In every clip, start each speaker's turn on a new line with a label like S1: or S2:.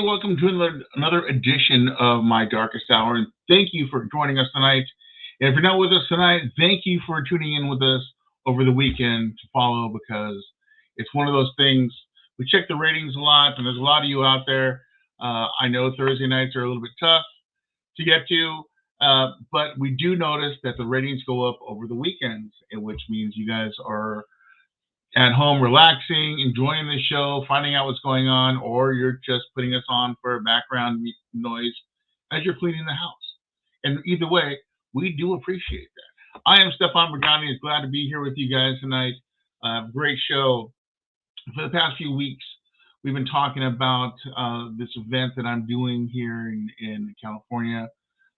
S1: welcome to another edition of My Darkest Hour. And thank you for joining us tonight. And if you're not with us tonight, thank you for tuning in with us over the weekend to follow because it's one of those things. We check the ratings a lot, and there's a lot of you out there. I know Thursday nights are a little bit tough to get to, but we do notice that the ratings go up over the weekends, which means you guys are at home relaxing, enjoying the show, finding out what's going on, or you're just putting us on for background noise as you're cleaning the house. And either way, we do appreciate that. I am Stefan Brigati. It's glad to be here with you guys tonight. Great show. For the past few weeks, we've been talking about this event that I'm doing here in California,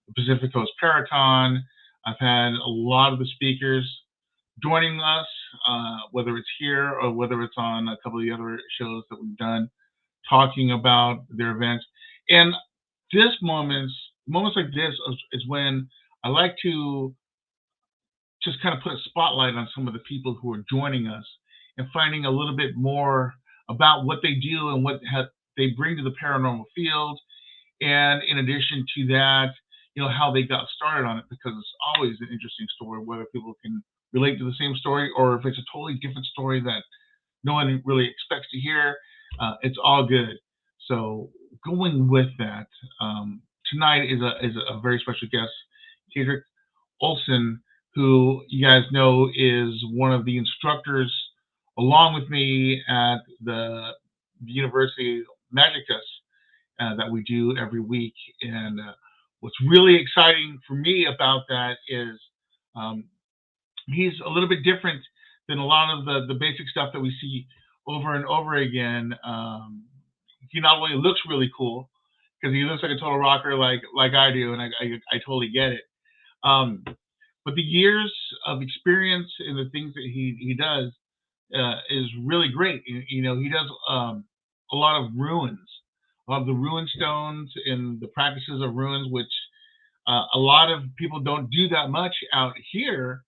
S1: the Pacific Coast Paraton. I've had a lot of the speakers joining us, whether it's here or whether it's on a couple of the other shows that we've done, talking about their events. And moments like this is when I like to just kind of put a spotlight on some of the people who are joining us and finding a little bit more about what they do and what they bring to the paranormal field. And in addition to that, how they got started on it, because it's always an interesting story, whether people can relate to the same story or if it's a totally different story that no one really expects to hear. It's all good. So going with that, tonight is a very special guest, Kaedrich Olsen, who you guys know is one of the instructors along with me at the University Magickus that we do every week. And what's really exciting for me about that is he's a little bit different than a lot of the basic stuff that we see over and over again. He not only looks really cool, because he looks like a total rocker like I do, and I totally get it. But the years of experience and the things that he does is really great. He does a lot of ruins, a lot of the rune stones and the practices of ruins, which a lot of people don't do that much out here.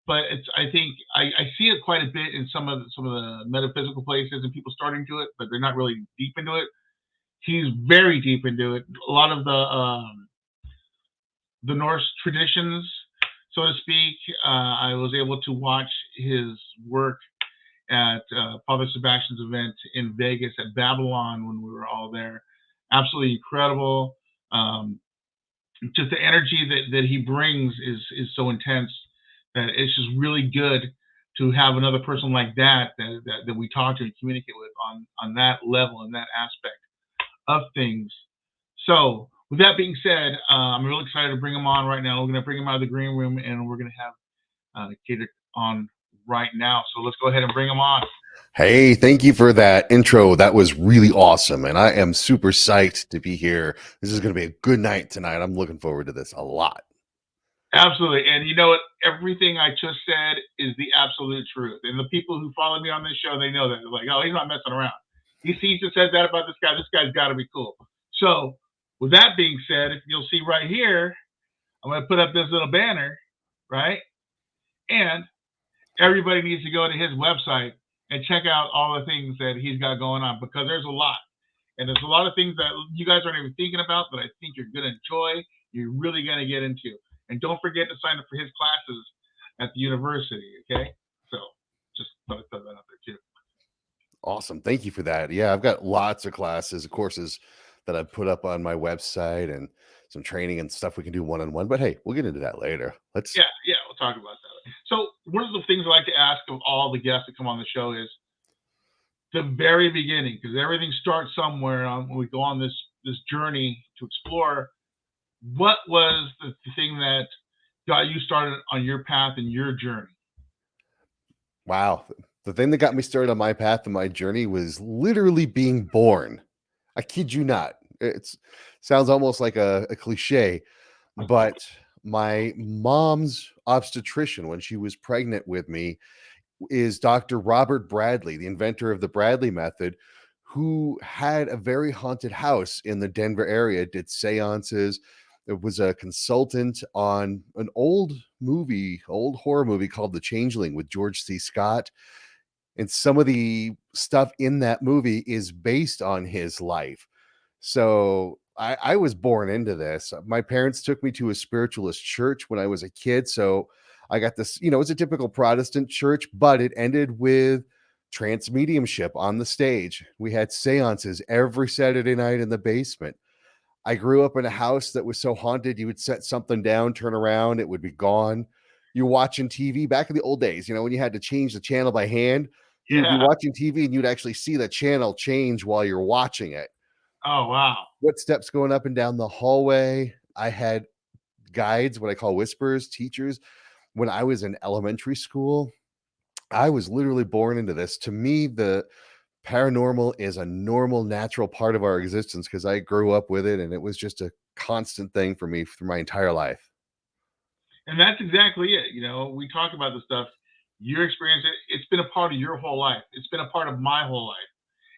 S1: But I think I see it quite a bit in some of the metaphysical places and people starting to it, but they're not really deep into it. He's very deep into it. A lot of the Norse traditions, so to speak. I was able to watch his work at Father Sebastian's event in Vegas at Babylon when we were all there. Absolutely incredible. Just the energy that he brings is so intense that it's just really good to have another person like that we talk to and communicate with on that level and that aspect of things. So with that being said, I'm really excited to bring him on right now. We're going to bring him out of the green room and we're going to have Kaedrich on right now. So let's go ahead and bring him on.
S2: Hey, thank you for that intro. That was really awesome. And I am super psyched to be here. This is going to be a good night tonight. I'm looking forward to this a lot.
S1: Absolutely. And you know what? Everything I just said is the absolute truth. And the people who follow me on this show, they know that. They're like, oh, he's not messing around. He just said that about this guy. This guy's got to be cool. So with that being said, if you'll see right here, I'm going to put up this little banner, right? And everybody needs to go to his website and check out all the things that he's got going on, because there's a lot. And there's a lot of things that you guys aren't even thinking about that I think you're going to enjoy. You're really going to get into. And don't forget to sign up for his classes at the university, okay? So just thought I'd throw that out there too.
S2: Awesome. Thank you for that. Yeah, I've got lots of classes, courses that I put up on my website and some training and stuff we can do one-on-one. But hey, we'll get into that later.
S1: Yeah, we'll talk about that. So one of the things I like to ask of all the guests that come on the show is the very beginning, because everything starts somewhere when we go on this journey to explore. What was the thing that got you started on your path and your journey?
S2: Wow. The thing that got me started on my path and my journey was literally being born. I kid you not. It sounds almost like a cliche, but my mom's obstetrician, when she was pregnant with me, is Dr. Robert Bradley, the inventor of the Bradley method, who had a very haunted house in the Denver area, did seances. It was a consultant on an old horror movie called The Changeling with George C. Scott. And some of the stuff in that movie is based on his life. So I was born into this. My parents took me to a spiritualist church when I was a kid. So I got this, it's a typical Protestant church, but it ended with trance mediumship on the stage. We had seances every Saturday night in the basement. I grew up in a house that was so haunted, you would set something down, turn around, it would be gone. You're watching TV back in the old days, when you had to change the channel by hand, you would be
S1: Yeah.
S2: watching TV and you'd actually see the channel change while you're watching it.
S1: Oh, wow.
S2: Footsteps going up and down the hallway. I had guides, what I call whisperers, teachers. When I was in elementary school, I was literally born into this. To me, the paranormal is a normal, natural part of our existence because I grew up with it and it was just a constant thing for me through my entire life.
S1: And that's exactly it. We talk about the stuff, your experience, it's been a part of your whole life. It's been a part of my whole life.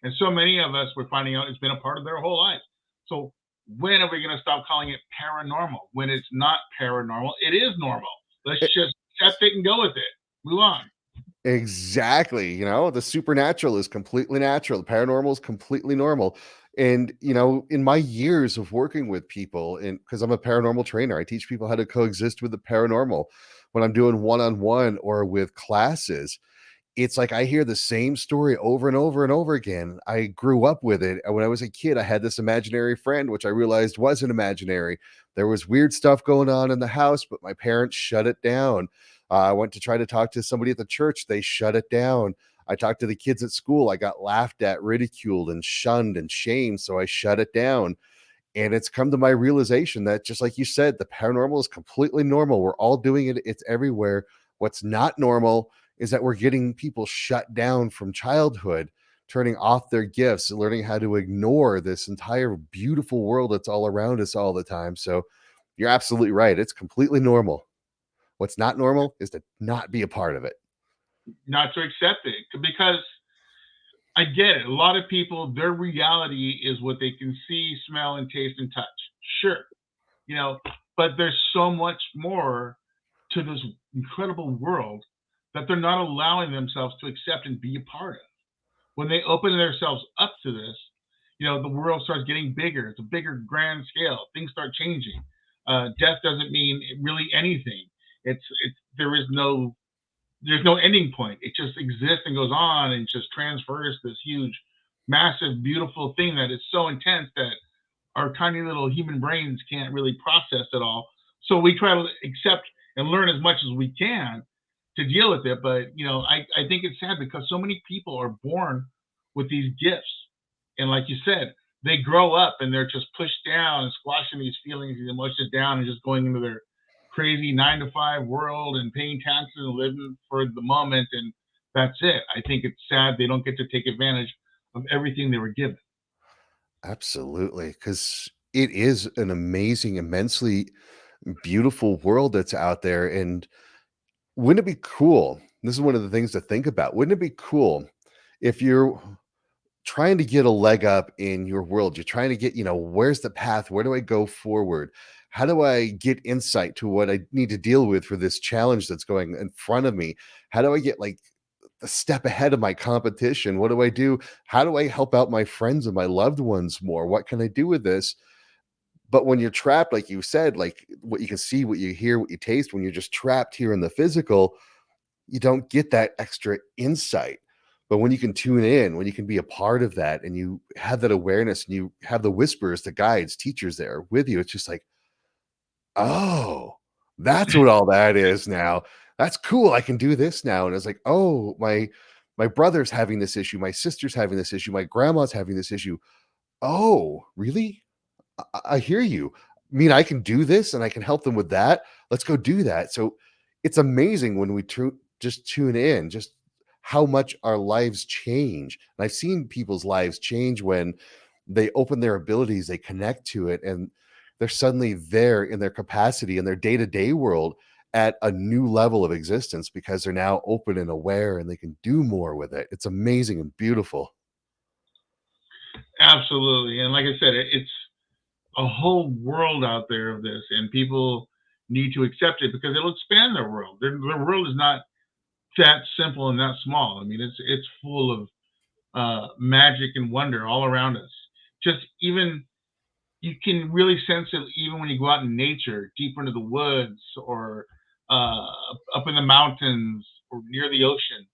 S1: And so many of us were finding out it's been a part of their whole life. So when are we going to stop calling it paranormal? When it's not paranormal, it is normal. Let's
S2: E
S1: just accept it and go with it. Move on.
S2: Exactly, the supernatural is completely natural, the paranormal is completely normal, and, in my years of working with people, and because 'cause I'm a paranormal trainer, I teach people how to coexist with the paranormal when I'm doing one-on-one or with classes. It's like I hear the same story over and over and over again. I grew up with it, and when I was a kid, I had this imaginary friend, which I realized wasn't imaginary. There was weird stuff going on in the house, but my parents shut it down. I went to try to talk to somebody at the church, they shut it down. I talked to the kids at school, I got laughed at, ridiculed, and shunned and shamed, so I shut it down. And it's come to my realization that, just like you said, the paranormal is completely normal. We're all doing it, it's everywhere. What's not normal is that we're getting people shut down from childhood, turning off their gifts, learning how to ignore this entire beautiful world that's all around us all the time. So you're absolutely right. It's completely normal. What's not normal is to not be a part of it.
S1: Not to accept it because I get it. A lot of people, their reality is what they can see, smell, and taste and touch. Sure, you know, but there's so much more to this incredible world that they're not allowing themselves to accept and be a part of. When they open themselves up to this, the world starts getting bigger. It's a bigger, grand scale. Things start changing. Death doesn't mean really anything. It's there's no ending point. It just exists and goes on and just transfers this huge, massive, beautiful thing that is so intense that our tiny little human brains can't really process it all. So we try to accept and learn as much as we can to deal with it. But I think it's sad because so many people are born with these gifts, and like you said, they grow up and they're just pushed down and squashing these feelings, these emotions down, and just going into their crazy 9 to 5 world and paying taxes and living for the moment, and that's it. I think it's sad they don't get to take advantage of everything they were given.
S2: Absolutely. Because it is an amazing, immensely beautiful world that's out there. And wouldn't it be cool? This is one of the things to think about. Wouldn't it be cool if you're trying to get a leg up in your world? You're trying to get, where's the path? Where do I go forward? How do I get insight to what I need to deal with for this challenge that's going in front of me? How do I get like a step ahead of my competition? What do I do? How do I help out my friends and my loved ones more? What can I do with this? But when you're trapped, like you said, like what you can see, what you hear, what you taste, when you're just trapped here in the physical, you don't get that extra insight. But when you can tune in, when you can be a part of that and you have that awareness and you have the whispers, the guides, teachers there with you, it's just like, oh, that's what all that is now. That's cool. I can do this now. And it's like, oh, my brother's having this issue, my sister's having this issue, my grandma's having this issue. Oh, really? I hear you. I mean, I can do this and I can help them with that. Let's go do that. So it's amazing when we just tune in, just how much our lives change. And I've seen people's lives change when they open their abilities, they connect to it, and they're suddenly there in their capacity in their day to day world at a new level of existence because they're now open and aware and they can do more with it. It's amazing and beautiful.
S1: Absolutely. And like I said, it's a whole world out there of this, and people need to accept it because it'll expand their world. Their world is not that simple and that small. I mean, it's full of magic and wonder all around us. Just even you can really sense it even when you go out in nature, deeper into the woods, or uh, up in the mountains or near the ocean.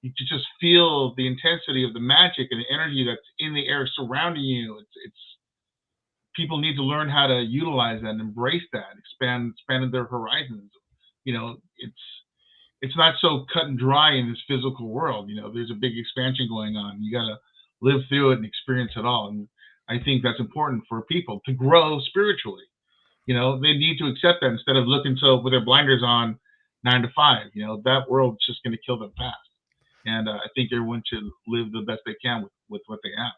S1: You can just feel the intensity of the magic and the energy that's in the air surrounding you. It's people need to learn how to utilize that and embrace that, expand their horizons. It's not so cut and dry in this physical world. There's a big expansion going on. You got to live through it and experience it all. And I think that's important for people to grow spiritually. They need to accept that instead of looking so with their blinders on 9 to 5. That world's just going to kill them fast. And I think everyone should live the best they can with what they have.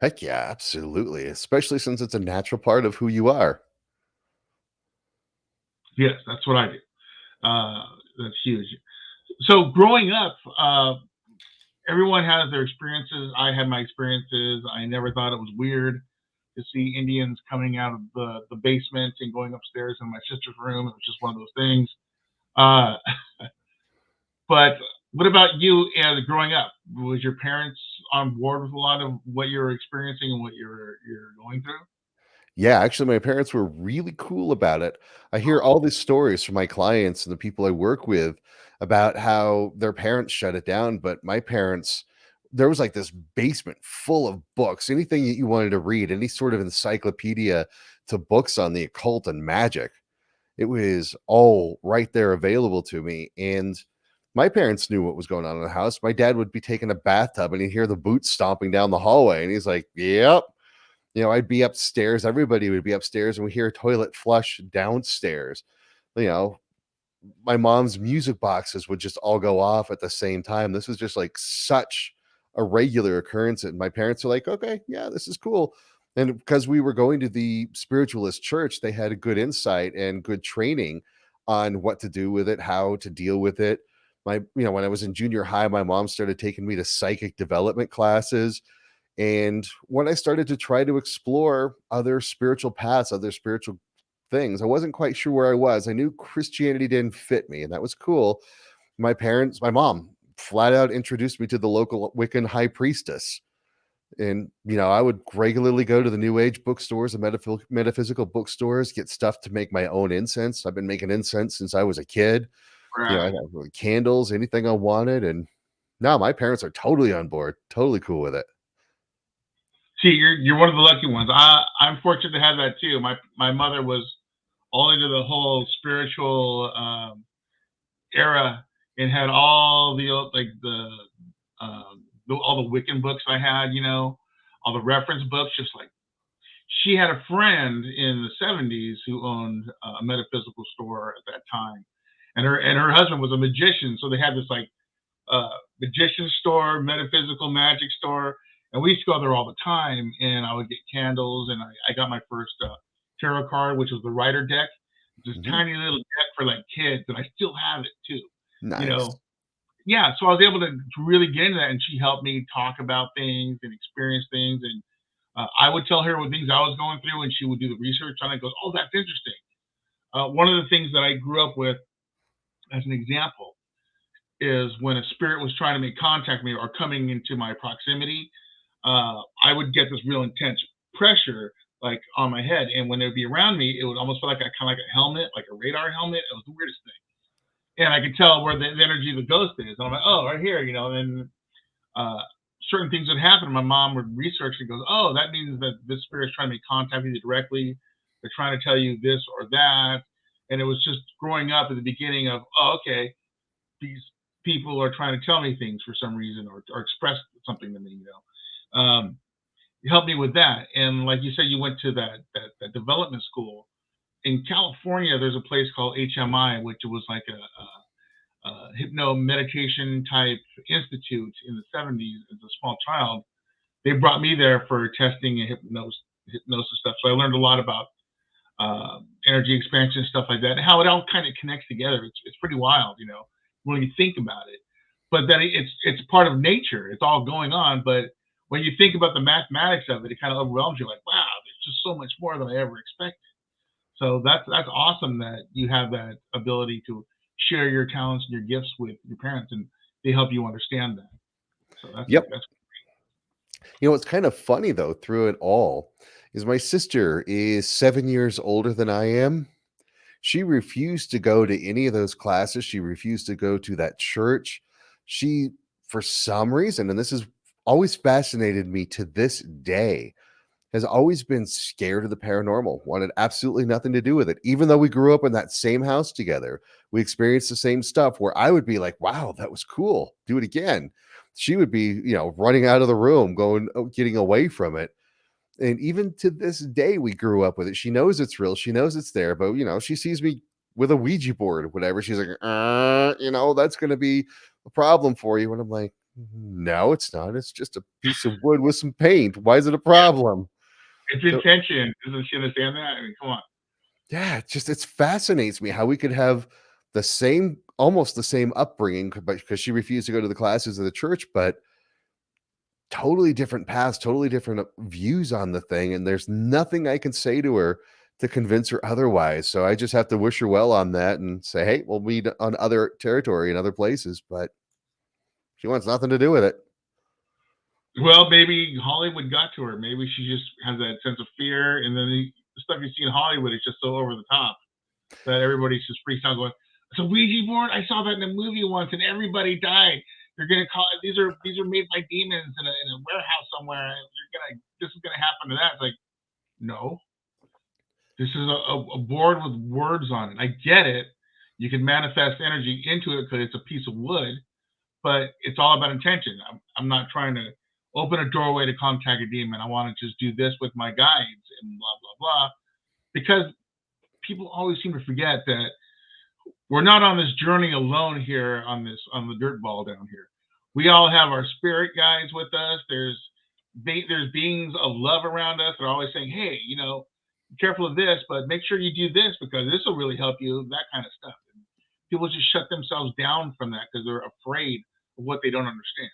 S2: Heck yeah, absolutely. Especially since it's a natural part of who you are.
S1: Yes, that's what I do. That's huge. So growing up, everyone has their experiences. I had my experiences. I never thought it was weird to see Indians coming out of the basement and going upstairs in my sister's room. It was just one of those things. But what about you as growing up? Was your parents on board with a lot of what you're experiencing and what you're going through?
S2: Yeah, actually, my parents were really cool about it. I hear all these stories from my clients and the people I work with about how their parents shut it down, but my parents, there was like this basement full of books, anything that you wanted to read, any sort of encyclopedia to books on the occult and magic. It was all right there available to me. And my parents knew what was going on in the house. My dad would be taking a bathtub and he'd hear the boots stomping down the hallway. And he's like, yep. I'd be upstairs. Everybody would be upstairs and we hear a toilet flush downstairs. You know, my mom's music boxes would just all go off at the same time. This was just like such a regular occurrence. And my parents are like, okay, yeah, this is cool. And because we were going to the spiritualist church, they had a good insight and good training on what to do with it, how to deal with it. When I was in junior high, my mom started taking me to psychic development classes. And when I started to try to explore other spiritual paths, other spiritual things, I wasn't quite sure where I was. I knew Christianity didn't fit me, and that was cool. My mom flat out introduced me to the local Wiccan high priestess. And, I would regularly go to the New Age bookstores and metaphysical bookstores, get stuff to make my own incense. I've been making incense since I was a kid. I
S1: Right.
S2: got candles, anything I wanted. And now my parents are totally on board, totally cool with it.
S1: See, you're one of the lucky ones. I'm fortunate to have that too. My mother was all into the whole spiritual era and had all the all the Wiccan books I had. All the reference books. Just like she had a friend in the '70s who owned a metaphysical store at that time, and her husband was a magician, so they had this like magician store, metaphysical magic store, and we used to go there all the time. And I would get candles, and I got my first tarot card, which was the Rider deck, this
S2: Mhm.
S1: tiny little deck for like kids, and I still have it too. You
S2: Nice.
S1: know, yeah. So I was able to really get into that, and she helped me talk about things and experience things, and I would tell her what things I was going through, and she would do the research on it. Goes, oh, that's interesting. One of the things that I grew up with, as an example, is when a spirit was trying to make contact with me or coming into my proximity, I would get this real intense pressure like on my head, and when they'd be around me, it would almost feel like a kind of like a helmet, like a radar helmet. It was the weirdest thing, and I could tell where the energy of the ghost is. And I'm like, oh, right here, and then uh, certain things would happen. My mom would research and goes, oh, that means that this spirit's trying to make contact with you directly. They're trying to tell you this or that, and it was just growing up at the beginning of, oh, okay, these people are trying to tell me things for some reason or express something to me. Help me with that. And like you said, you went to that development school in California. There's a place called HMI, which was like a hypno meditation type institute in the '70s. As a small child, they brought me there for testing and hypnosis stuff. So I learned a lot about energy expansion, stuff like that, and how it all kind of connects together. It's pretty wild, when you think about it. But then it's part of nature. It's all going on. But when you think about the mathematics of it, it kind of overwhelms you. Like, wow, there's just so much more than I ever expected. So that's awesome that you have that ability to share your talents and your gifts with your parents, and they help you understand that. So
S2: Yep.
S1: that's
S2: It's kind of funny though, through it all, is my sister is 7 years older than I am. She refused to go to any of those classes. She refused to go to that church. She, for some reason, and this has always fascinated me to this day, has always been scared of the paranormal, wanted absolutely nothing to do with it. Even though we grew up in that same house together, we experienced the same stuff where I would be like, wow, that was cool. Do it again. She would be, running out of the room, going, getting away from it. And even to this day, we grew up with it. She knows it's real. She knows it's there, but she sees me with a Ouija board or whatever. She's like, that's going to be a problem for you. And I'm like, no, it's not. It's just a piece of wood with some paint. Why is it a problem?
S1: It's
S2: So,
S1: intention. Doesn't she understand that? I mean, come on.
S2: yeah, it fascinates me how we could have almost the same upbringing, but because she refused to go to the classes of the church, but totally different paths, totally different views on the thing. And there's nothing I can say to her to convince her otherwise. So I just have to wish her well on that and say, hey, we'll meet on other territory and other places, but she wants nothing to do with it.
S1: Well, maybe Hollywood got to her. Maybe she just has that sense of fear, and then the stuff you see in Hollywood is just so over the top that everybody's just freaks out going, "It's a Ouija board. I saw that in a movie once, and everybody died. You're gonna call these are made by demons in a warehouse somewhere. And this is gonna happen to that." It's like, no, this is a board with words on it. I get it. You can manifest energy into it because it's a piece of wood, but it's all about intention. I'm not trying to open a doorway to contact a demon. I want to just do this with my guides and blah blah blah. Because people always seem to forget that we're not on this journey alone here on the dirt ball down here. We all have our spirit guides with us. There's beings of love around us that are always saying, "Hey, be careful of this, but make sure you do this because this will really help you." That kind of stuff. And people just shut themselves down from that because they're afraid of what they don't understand.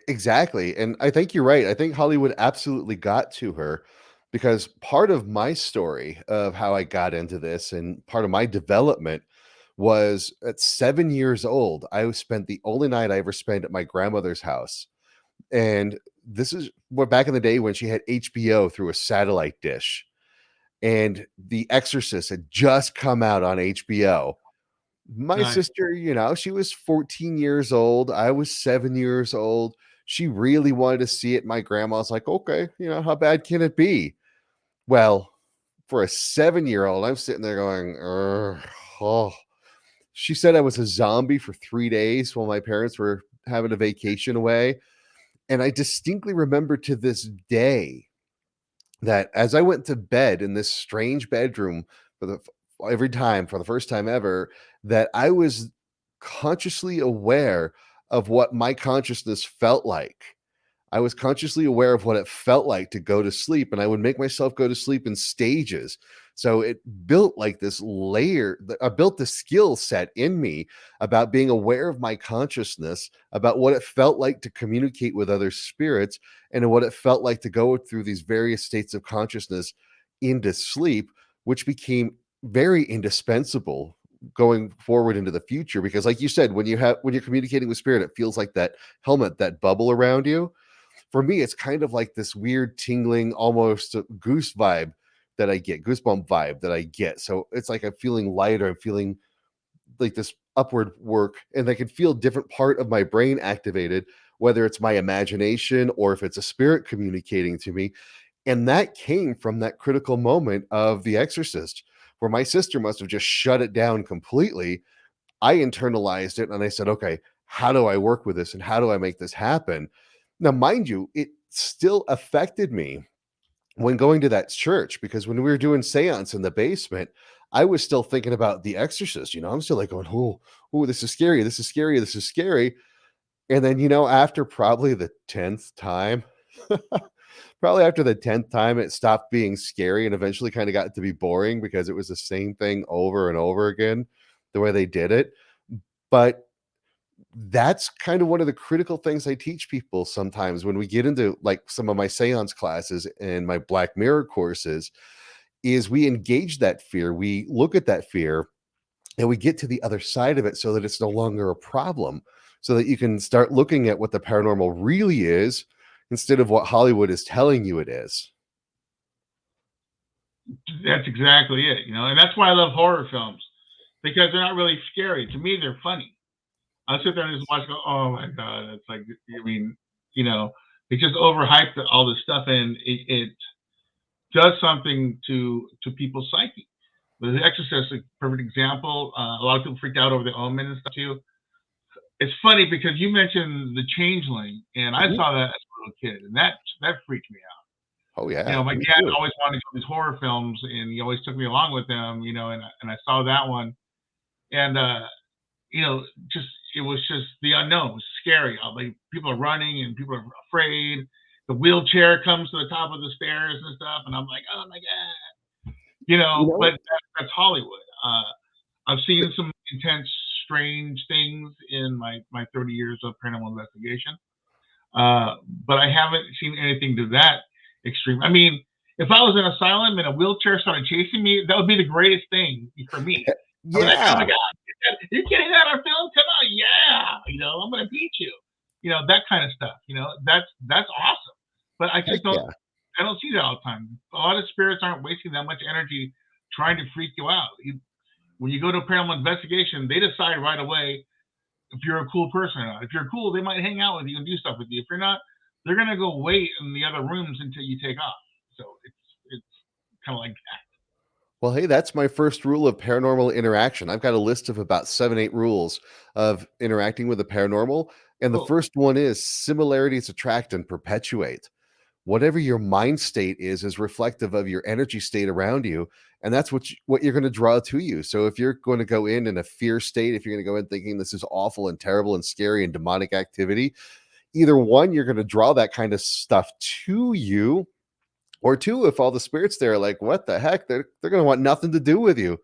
S2: Exactly. And I think you're right. I think Hollywood absolutely got to her because part of my story of how I got into this and part of my development was at 7 years old. I spent the only night I ever spent at my grandmother's house. And this is what back in the day when she had HBO through a satellite dish. And The Exorcist had just come out on HBO. My
S1: Nice.
S2: sister, she was 14 years old. I was 7 years old. She really wanted to see it. My grandma's like, okay, how bad can it be? Well, for a 7-year-old, I'm sitting there going, oh. She said I was a zombie for 3 days while my parents were having a vacation away. And I distinctly remember to this day that as I went to bed in this strange bedroom every time for the first time ever, that I was consciously aware of what my consciousness felt like. I was consciously aware of what it felt like to go to sleep, and I would make myself go to sleep in stages. So it built like this layer. I built the skill set in me about being aware of my consciousness, about what it felt like to communicate with other spirits, and what it felt like to go through these various states of consciousness into sleep, which became very indispensable going forward into the future. Because, like you said, when you're communicating with spirit, it feels like that helmet, that bubble around you. For me, it's kind of like this weird tingling, almost goosebump vibe that I get. So it's like I'm feeling lighter. I'm feeling like this upward work, and I can feel different part of my brain activated, whether it's my imagination or if it's a spirit communicating to me. And that came from that critical moment of The Exorcist, where my sister must have just shut it down completely. I internalized it and I said, okay, how do I work with this and how do I make this happen? Now, mind you, it still affected me when going to that church because when we were doing seance in the basement, I was still thinking about The Exorcist. I'm still like going, oh, this is scary. This is scary. This is scary. And then, after probably the 10th time, it stopped being scary and eventually kind of got to be boring because it was the same thing over and over again, the way they did it. But that's kind of one of the critical things I teach people sometimes when we get into like some of my seance classes and my Black Mirror courses is we engage that fear. We look at that fear and we get to the other side of it so that it's no longer a problem, so that you can start looking at what the paranormal really is instead of what Hollywood is telling you it is.
S1: That's exactly it, and that's why I love horror films because they're not really scary. To me, they're funny. I sit there and just watch, go, oh my god, it's like, I mean, you know, it just overhyped all this stuff, and it does something to people's psyche. The Exorcist is a perfect example. A lot of people freaked out over the Omen and stuff too. It's funny because you mentioned the Changeling, and I
S2: Mhm.
S1: saw that as a little kid, and that freaked me out.
S2: Oh yeah,
S1: My
S2: me
S1: dad
S2: too.
S1: always wanted to go to these horror films, and he always took me along with him. And I saw that one, and just it was just the unknown. It was scary. Like people are running and people are afraid. The wheelchair comes to the top of the stairs and stuff, and I'm like, oh my god,
S2: You
S1: But
S2: know,
S1: that's Hollywood. I've seen some intense, strange things in my 30 years of paranormal investigation, but I haven't seen anything to that extreme. I mean, if I was in an asylum and a wheelchair started chasing me, that would be the greatest thing for me. I'd be like, oh my
S2: yeah,
S1: god, you're getting out of film? Come on, yeah, I'm gonna beat you. That kind of stuff. That's awesome. But I
S2: heck
S1: just don't.
S2: yeah.
S1: I don't see that all the time. A lot of spirits aren't wasting that much energy trying to freak you out. When you go to a paranormal investigation, they decide right away if you're a cool person or not. If you're cool, they might hang out with you and do stuff with you. If you're not, they're gonna go wait in the other rooms until you take off. So it's kind of like that.
S2: Well, hey, that's my first rule of paranormal interaction. I've got a list of about 7, 8 rules of interacting with the paranormal. And the
S1: Cool.
S2: first one is similarities attract and perpetuate. Whatever your mind state is reflective of your energy state around you. And that's what you're going to draw to you. So if you're going to go in a fear state, if you're going to go in thinking this is awful and terrible and scary and demonic activity, either one, you're going to draw that kind of stuff to you, or two, if all the spirits there are like, what the heck? They're gonna want nothing to do with you.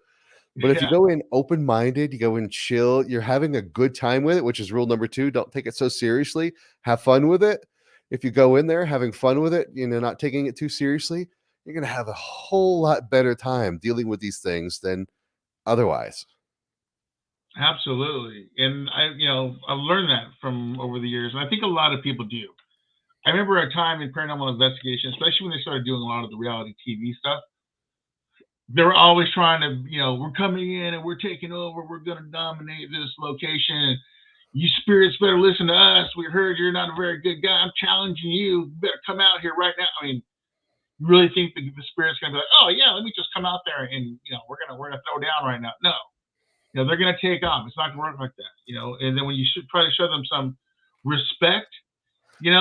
S2: But if you
S1: Yeah,
S2: go in open-minded, you go in chill, you're having a good time with it, which is rule number 2. Don't take it so seriously. Have fun with it. If you go in there having fun with it, not taking it too seriously, you're gonna have a whole lot better time dealing with these things than otherwise.
S1: absolutely. And I've learned that from over the years, and I think a lot of people do. I remember a time in paranormal investigation, especially when they started doing a lot of the reality TV stuff. They were always trying to, we're coming in and we're taking over. We're going to dominate this location. You spirits better listen to us. We heard you're not a very good guy. I'm challenging you. You better come out here right now. I mean, you really think the spirit's going to be like, oh yeah, let me just come out there and we're gonna throw down right now? No, they're going to take off. It's not going to work like that. And then when you should try to show them some respect, you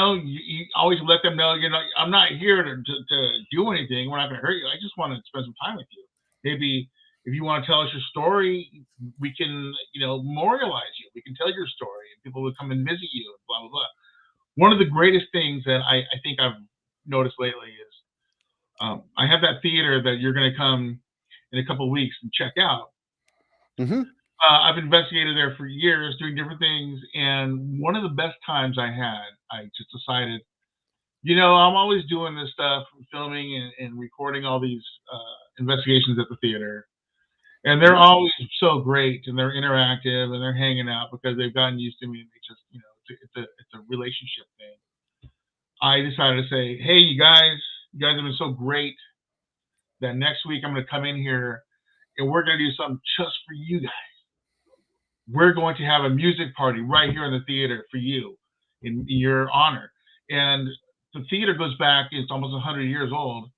S1: always let them know, I'm not here to do anything. We're not going to hurt you. I just want to spend some time with you. Maybe if you want to tell us your story, we can, memorialize you. We can tell your story, and people will come and visit you, and blah blah blah. One of the greatest things that I think I've noticed lately is I have that theater that you're going to come in a couple of weeks and check out.
S2: Mhm.
S1: I've investigated there for years, doing different things, and one of the best times I had, I just decided, I'm always doing this stuff, filming and recording all these investigations at the theater. And they're
S2: Mhm.
S1: always so great and they're interactive and they're hanging out because they've gotten used to me and they just, it's a relationship thing. I decided to say, hey, you guys have been so great that next week I'm going to come in here and we're going to do something just for you guys. We're going to have a music party right here in the theater for you in your honor. And the theater goes back, it's almost 100 years old.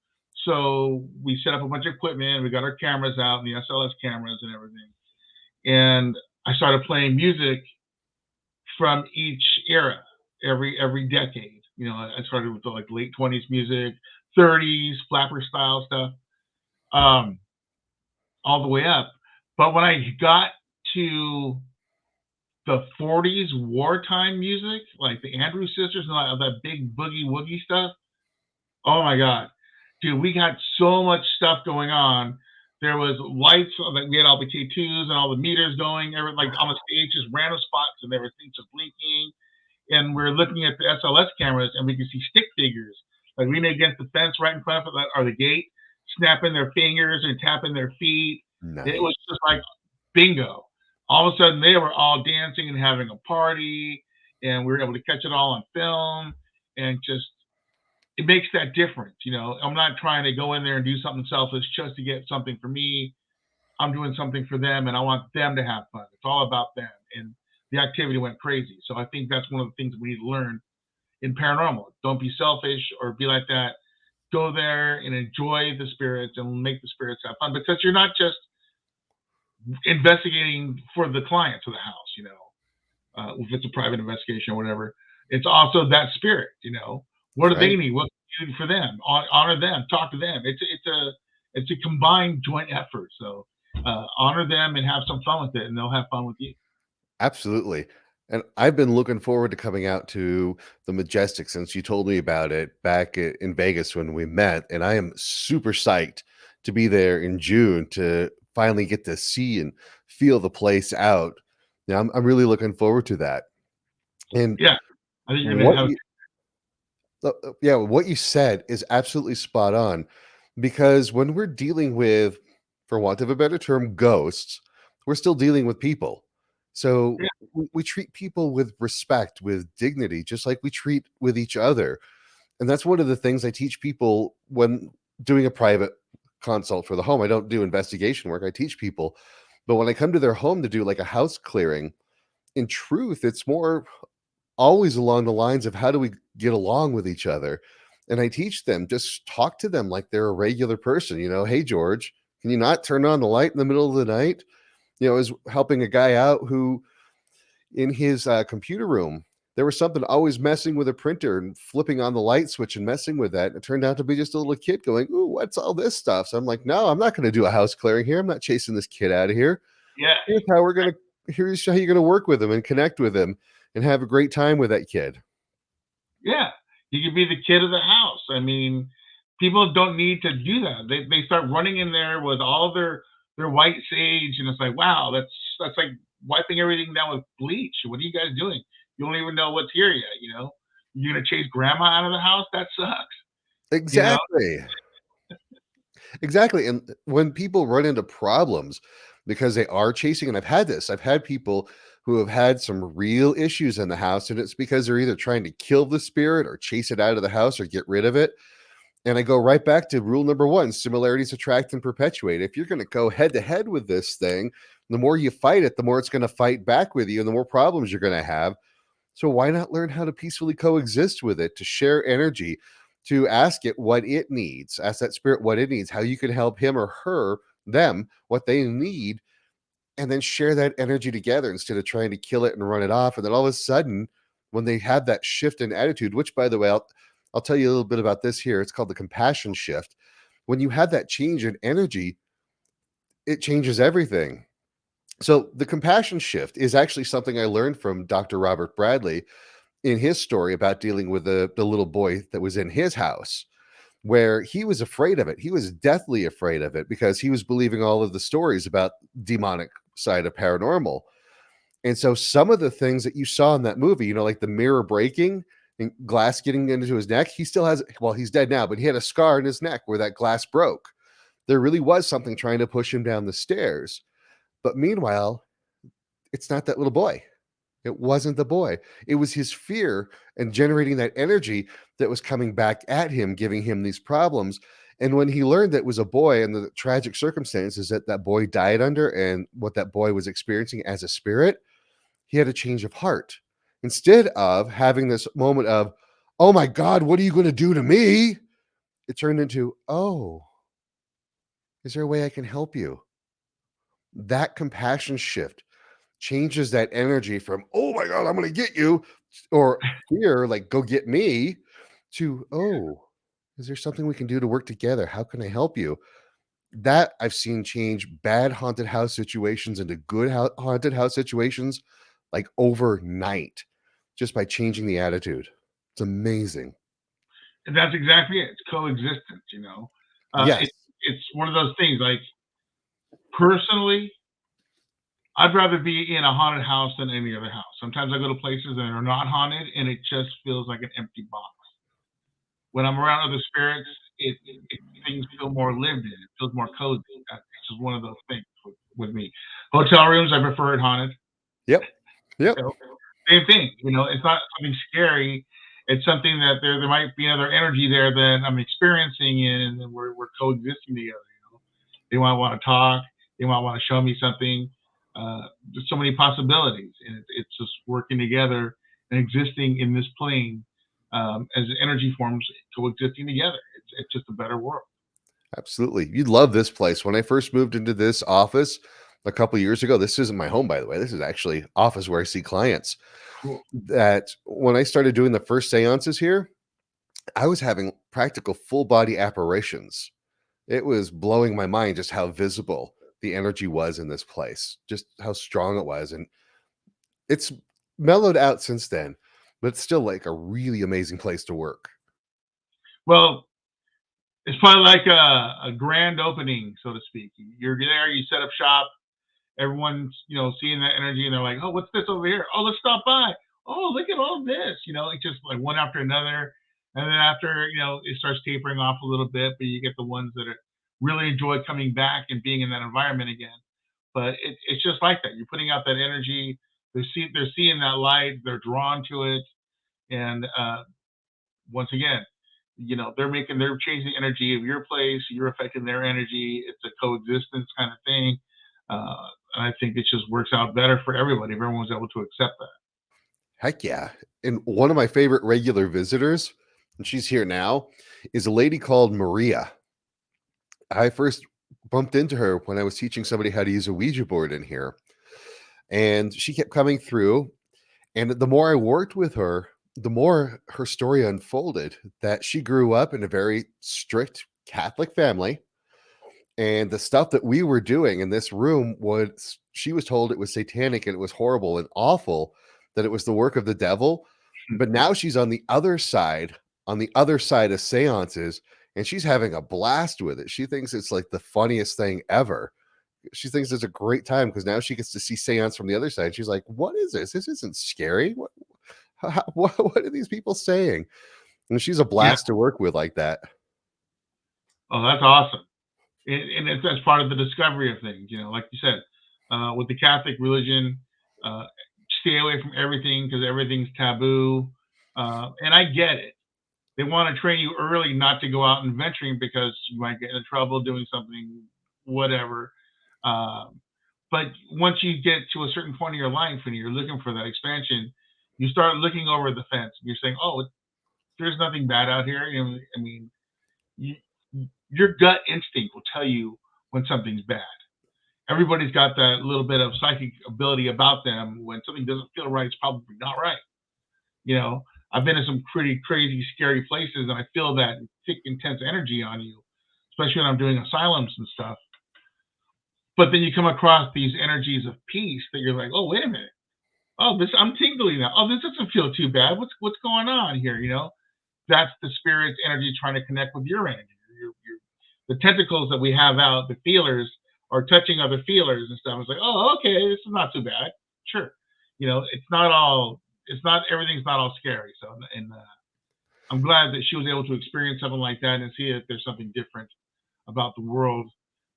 S1: So we set up a bunch of equipment. We got our cameras out and the SLS cameras and everything. And I started playing music from each era, every decade. I started with the like late 20s music, 30s, flapper style stuff, um, all the way up. But when I got to the 40s wartime music, like the Andrews Sisters and all that big boogie woogie stuff. Oh my God. Dude, we got so much stuff going on. There was lights, like we had all the K2s and all the meters going, like on the stage, just random spots, and there were things just blinking. And we're looking at the SLS cameras, and we can see stick figures, like leaning against the fence right in front of it, or the gate, snapping their fingers and tapping their feet. It
S2: Nice.
S1: was just like bingo. All of a sudden, they were all dancing and having a party, and we were able to catch it all on film. And just it makes that difference. I'm not trying to go in there and do something selfish just to get something for me. I'm doing something for them, and I want them to have fun. It's all about them. And the activity went crazy. So I think that's one of the things we need to learn in paranormal. Don't be selfish or be like that. Go there and enjoy the spirits and make the spirits have fun, because you're not just investigating for the clients of the house, if it's a private investigation or whatever. It's also that spirit. What
S2: That's
S1: do they
S2: right.
S1: need? What can you do for them? Honor them. Talk to them. It's a combined joint effort. So honor them and have some fun with it, and they'll have fun with you.
S2: Absolutely. And I've been looking forward to coming out to the Majestic since you told me about it back in Vegas when we met. And I am super psyched to be there in June to finally get to see and feel the place out. Yeah, I'm really looking forward to that. And
S1: Yeah, I think you're gonna
S2: what
S1: have.
S2: you, yeah, what you said is absolutely spot on because when we're dealing with, for want of a better term, ghosts, we're still dealing with people. So
S1: Yeah,
S2: we treat people with respect, with dignity, just like we treat with each other. And that's one of the things I teach people when doing a private consult for the home. I don't do investigation work, I teach people. But when I come to their home to do like a house clearing, in truth, it's more always along the lines of how do we get along with each other. And I teach them, just talk to them like they're a regular person. Hey, George, can you not turn on the light in the middle of the night? I was helping a guy out who, in his computer room, there was something always messing with a printer and flipping on the light switch and messing with that. And it turned out to be just a little kid going, "Ooh, what's all this stuff?" So I'm like, "No, I'm not going to do a house clearing here. I'm not chasing this kid out of here.
S1: yeah,
S2: Here's how you're gonna work with him and connect with him and have a great time with that kid."
S1: yeah. You could be the kid of the house. I mean, people don't need to do that. They start running in there with all their white sage, and it's like, wow, that's like wiping everything down with bleach. What are you guys doing? You don't even know what's here yet. You're gonna chase grandma out of the house. That sucks. You know?
S2: Exactly. Exactly. And when people run into problems because they are chasing, and I've had people who have had some real issues in the house, and it's because they're either trying to kill the spirit or chase it out of the house or get rid of it. And I go right back to rule number one: similarities attract and perpetuate. If you're going to go head to head with this thing, the more you fight it, the more it's going to fight back with you, and the more problems you're going to have. So why not learn how to peacefully coexist with it, to share energy, to ask it what it needs, ask that spirit what it needs, how you can help him or her, them, what they need, and then share that energy together instead of trying to kill it and run it off. And then all of a sudden, when they have that shift in attitude, which by the way, I'll tell you a little bit about this here. It's called the compassion shift. When you have that change in energy, it changes everything. So the compassion shift is actually something I learned from Dr. Robert Bradley in his story about dealing with the little boy that was in his house, where he was afraid of it. He was deathly afraid of it because he was believing all of the stories about demonic side of paranormal. And so some of the things that you saw in that movie, like the mirror breaking and glass getting into his neck, he still has, well, he's dead now, but he had a scar in his neck where that glass broke. There really was something trying to push him down the stairs. But meanwhile, it's not that little boy. It wasn't the boy. It was his fear and generating that energy that was coming back at him, giving him these problems. And when he learned that it was a boy and the tragic circumstances that that boy died under and what that boy was experiencing as a spirit, he had a change of heart. Instead of having this moment of, "Oh my God, what are you going to do to me?" It turned into, "Oh, is there a way I can help you?" That compassion shift changes that energy from, "Oh my God, I'm going to get you," or fear, like, "Go get me," to, "Oh, is there something we can do to work together? How can I help you?" That I've seen change bad haunted house situations into good haunted house situations like overnight just by changing the attitude. It's amazing.
S1: And that's exactly it. It's coexistence.
S2: Yes.
S1: It's one of those things. Like, personally, I'd rather be in a haunted house than any other house. Sometimes I go to places that are not haunted, and it just feels like an empty box. When I'm around other spirits, things feel more lived in. It feels more cozy. It's just one of those things with me. Hotel rooms, I prefer it haunted.
S2: Yep. Yep.
S1: So, same thing. It's not something scary. it's something that there might be another energy there that I'm experiencing, and we're coexisting together. They might want to talk. They might want to show me something. There's so many possibilities, and it's just working together and existing in this plane as energy forms coexisting together. It's just a better world.
S2: Absolutely. You'd love this place. When I first moved into this office a couple years ago, this isn't my home, by the way. This is actually office where I see clients.
S1: Cool.
S2: That when I started doing the first seances here, I was having practical full body apparitions. It was blowing my mind just how visible the energy was in this place, just how strong it was. And it's mellowed out since then, but it's still like a really amazing place to work.
S1: Well, it's probably like a grand opening, so to speak. You're there, you set up shop, everyone's seeing that energy, and they're like, oh, what's this over here? Oh, let's stop by. Oh, look at all this. It's just like one after another, and then after it starts tapering off a little bit, but you get the ones that really enjoy coming back and being in that environment again. But it's just like that. You're putting out that energy. They're seeing that light. They're drawn to it, and once again, they're changing the energy of your place. You're affecting their energy. It's a coexistence kind of thing. And I think it just works out better for everybody if everyone's able to accept that.
S2: Heck yeah. And one of my favorite regular visitors, and she's here now, is a lady called Maria. I first bumped into her when I was teaching somebody how to use a Ouija board in here. And she kept coming through. And the more I worked with her, the more her story unfolded that she grew up in a very strict Catholic family. And the stuff that we were doing in this room was, she was told it was satanic and it was horrible and awful, that it was the work of the devil. But now she's on the other side of seances, and she's having a blast with it. She thinks it's like the funniest thing ever. She thinks it's a great time because now she gets to see seance from the other side. She's like, what is this? This isn't scary. What are these people saying? And she's a blast to work with like that.
S1: Oh, that's awesome. And that's part of the discovery of things, like you said, with the Catholic religion, stay away from everything because everything's taboo. And I get it. They want to train you early not to go out and venturing because you might get into trouble doing something, whatever. But once you get to a certain point in your life and you're looking for that expansion, you start looking over the fence and you're saying, oh, there's nothing bad out here. I mean, your gut instinct will tell you when something's bad. Everybody's got that little bit of psychic ability about them. When something doesn't feel right, it's probably not right. I've been in some pretty crazy, scary places, and I feel that thick, intense energy on you, especially when I'm doing asylums and stuff. But then you come across these energies of peace that you're like, oh, wait a minute. Oh, I'm tingling now. Oh, this doesn't feel too bad. What's going on here? That's the spirit's energy trying to connect with your energy. The tentacles that we have out, the feelers, are touching other feelers and stuff. It's like, oh, okay, this is not too bad. Sure. Everything's not all scary. So, and I'm glad that she was able to experience something like that and see that there's something different about the world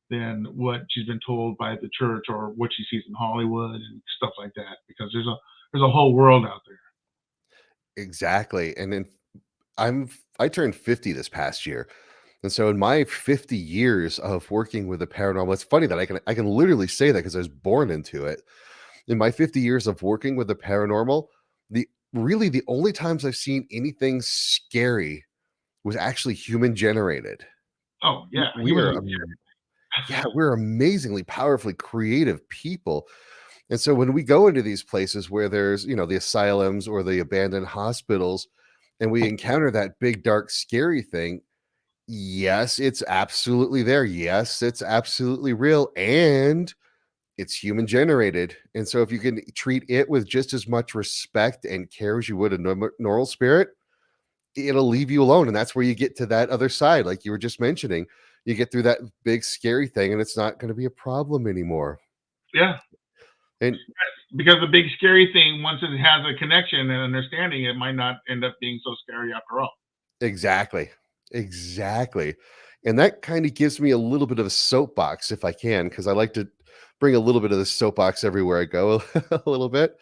S1: than what she's been told by the church or what she sees in Hollywood and stuff like that. Because there's a whole world out there.
S2: Exactly. And then I turned 50 this past year. And so in my 50 years of working with the paranormal, it's funny that I can literally say that because I was born into it. In my 50 years of working with the paranormal, the only times I've seen anything scary was actually human generated.
S1: Oh yeah.
S2: We're amazingly powerfully creative people. And so when we go into these places where there's, the asylums or the abandoned hospitals, and we encounter that big, dark, scary thing, yes, it's absolutely there. Yes, it's absolutely real. And it's human generated. And so if you can treat it with just as much respect and care as you would a normal spirit, it'll leave you alone. And that's where you get to that other side. Like you were just mentioning, you get through that big, scary thing and it's not going to be a problem anymore.
S1: Yeah. And because the big scary thing, once it has a connection and understanding, it might not end up being so scary after all.
S2: Exactly. And that kind of gives me a little bit of a soapbox if I can, because I like to bring a little bit of the soapbox everywhere I go a little bit.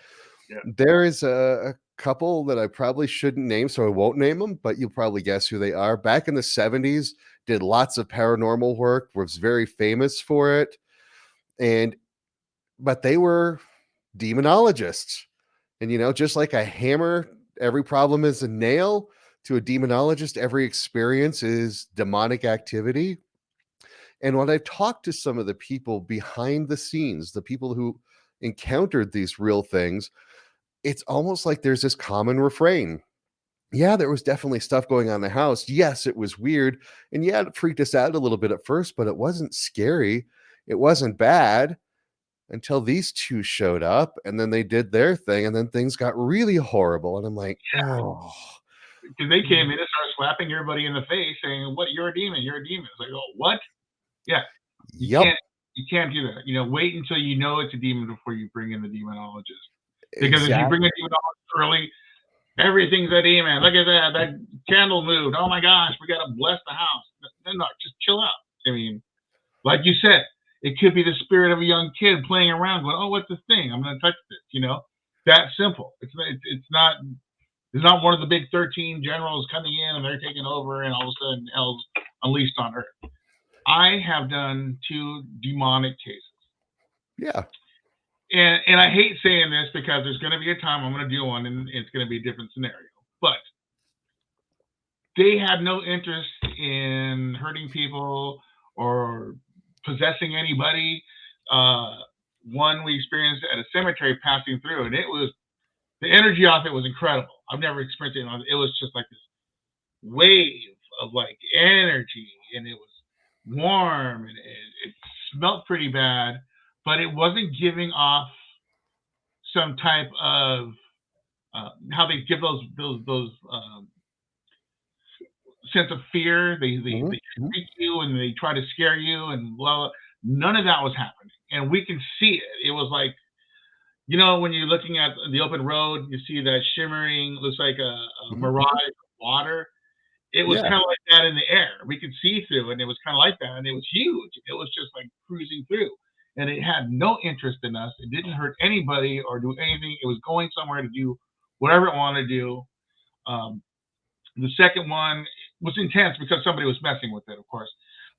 S2: Yeah. There is a couple that I probably shouldn't name, so I won't name them, but you'll probably guess who they are. Back in the 70s, did lots of paranormal work, was very famous for it. But they were demonologists. And just like a hammer, every problem is a nail. To a demonologist, every experience is demonic activity. And when I talked to some of the people behind the scenes, the people who encountered these real things, it's almost like there's this common refrain. Yeah, there was definitely stuff going on in the house. Yes, it was weird. And yeah, it freaked us out a little bit at first, but it wasn't scary. It wasn't bad until these two showed up, and then they did their thing, and then things got really horrible. And I'm like, oh.
S1: Because they came in and started slapping everybody in the face saying, "What? You're a demon. You're a demon." It's like, oh, what? Yeah.
S2: Yep.
S1: You can't do that. Wait until you know it's a demon before you bring in the demonologist. Because if you bring a demonologist early, everything's a demon. Look at that. That candle moved. Oh my gosh, we got to bless the house. No, just chill out. I mean, like you said, it could be the spirit of a young kid playing around going, oh, what's this thing? I'm going to touch this, That simple. It's not one of the big 13 generals coming in and they're taking over and all of a sudden hell's unleashed on earth. I have done 2 demonic cases.
S2: Yeah.
S1: And I hate saying this because there's going to be a time I'm going to do one and it's going to be a different scenario. But they had no interest in hurting people or possessing anybody. One we experienced at a cemetery passing through, and it was the energy off it was incredible. I've never experienced it. It was just like this wave of like energy, and it was warm, and it smelled pretty bad, but it wasn't giving off some type of how they give those sense of fear. They freak you and they try to scare you and blah, blah. None of that was happening, and we can see it. It was like, when you're looking at the open road, you see that shimmering, looks like a mirage of water. It was kind of like that in the air. We could see through it, and it was kind of like that, and it was huge. It was just like cruising through, and it had no interest in us. It didn't hurt anybody or do anything. It was going somewhere to do whatever it wanted to do. The second one was intense because somebody was messing with it, of course,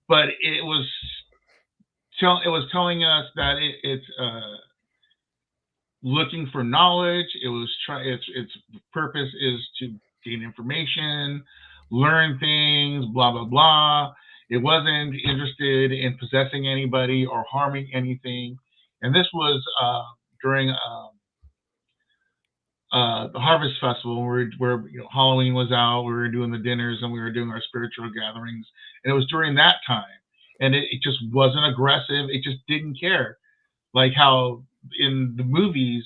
S1: but it was telling us that it's looking for knowledge. It was its purpose is to gain information, learn things, blah blah blah. It wasn't interested in possessing anybody or harming anything. And this was during the Harvest Festival, where Halloween was out. We were doing the dinners and we were doing our spiritual gatherings, and it was during that time. And it just wasn't aggressive. It just didn't care, like how in the movies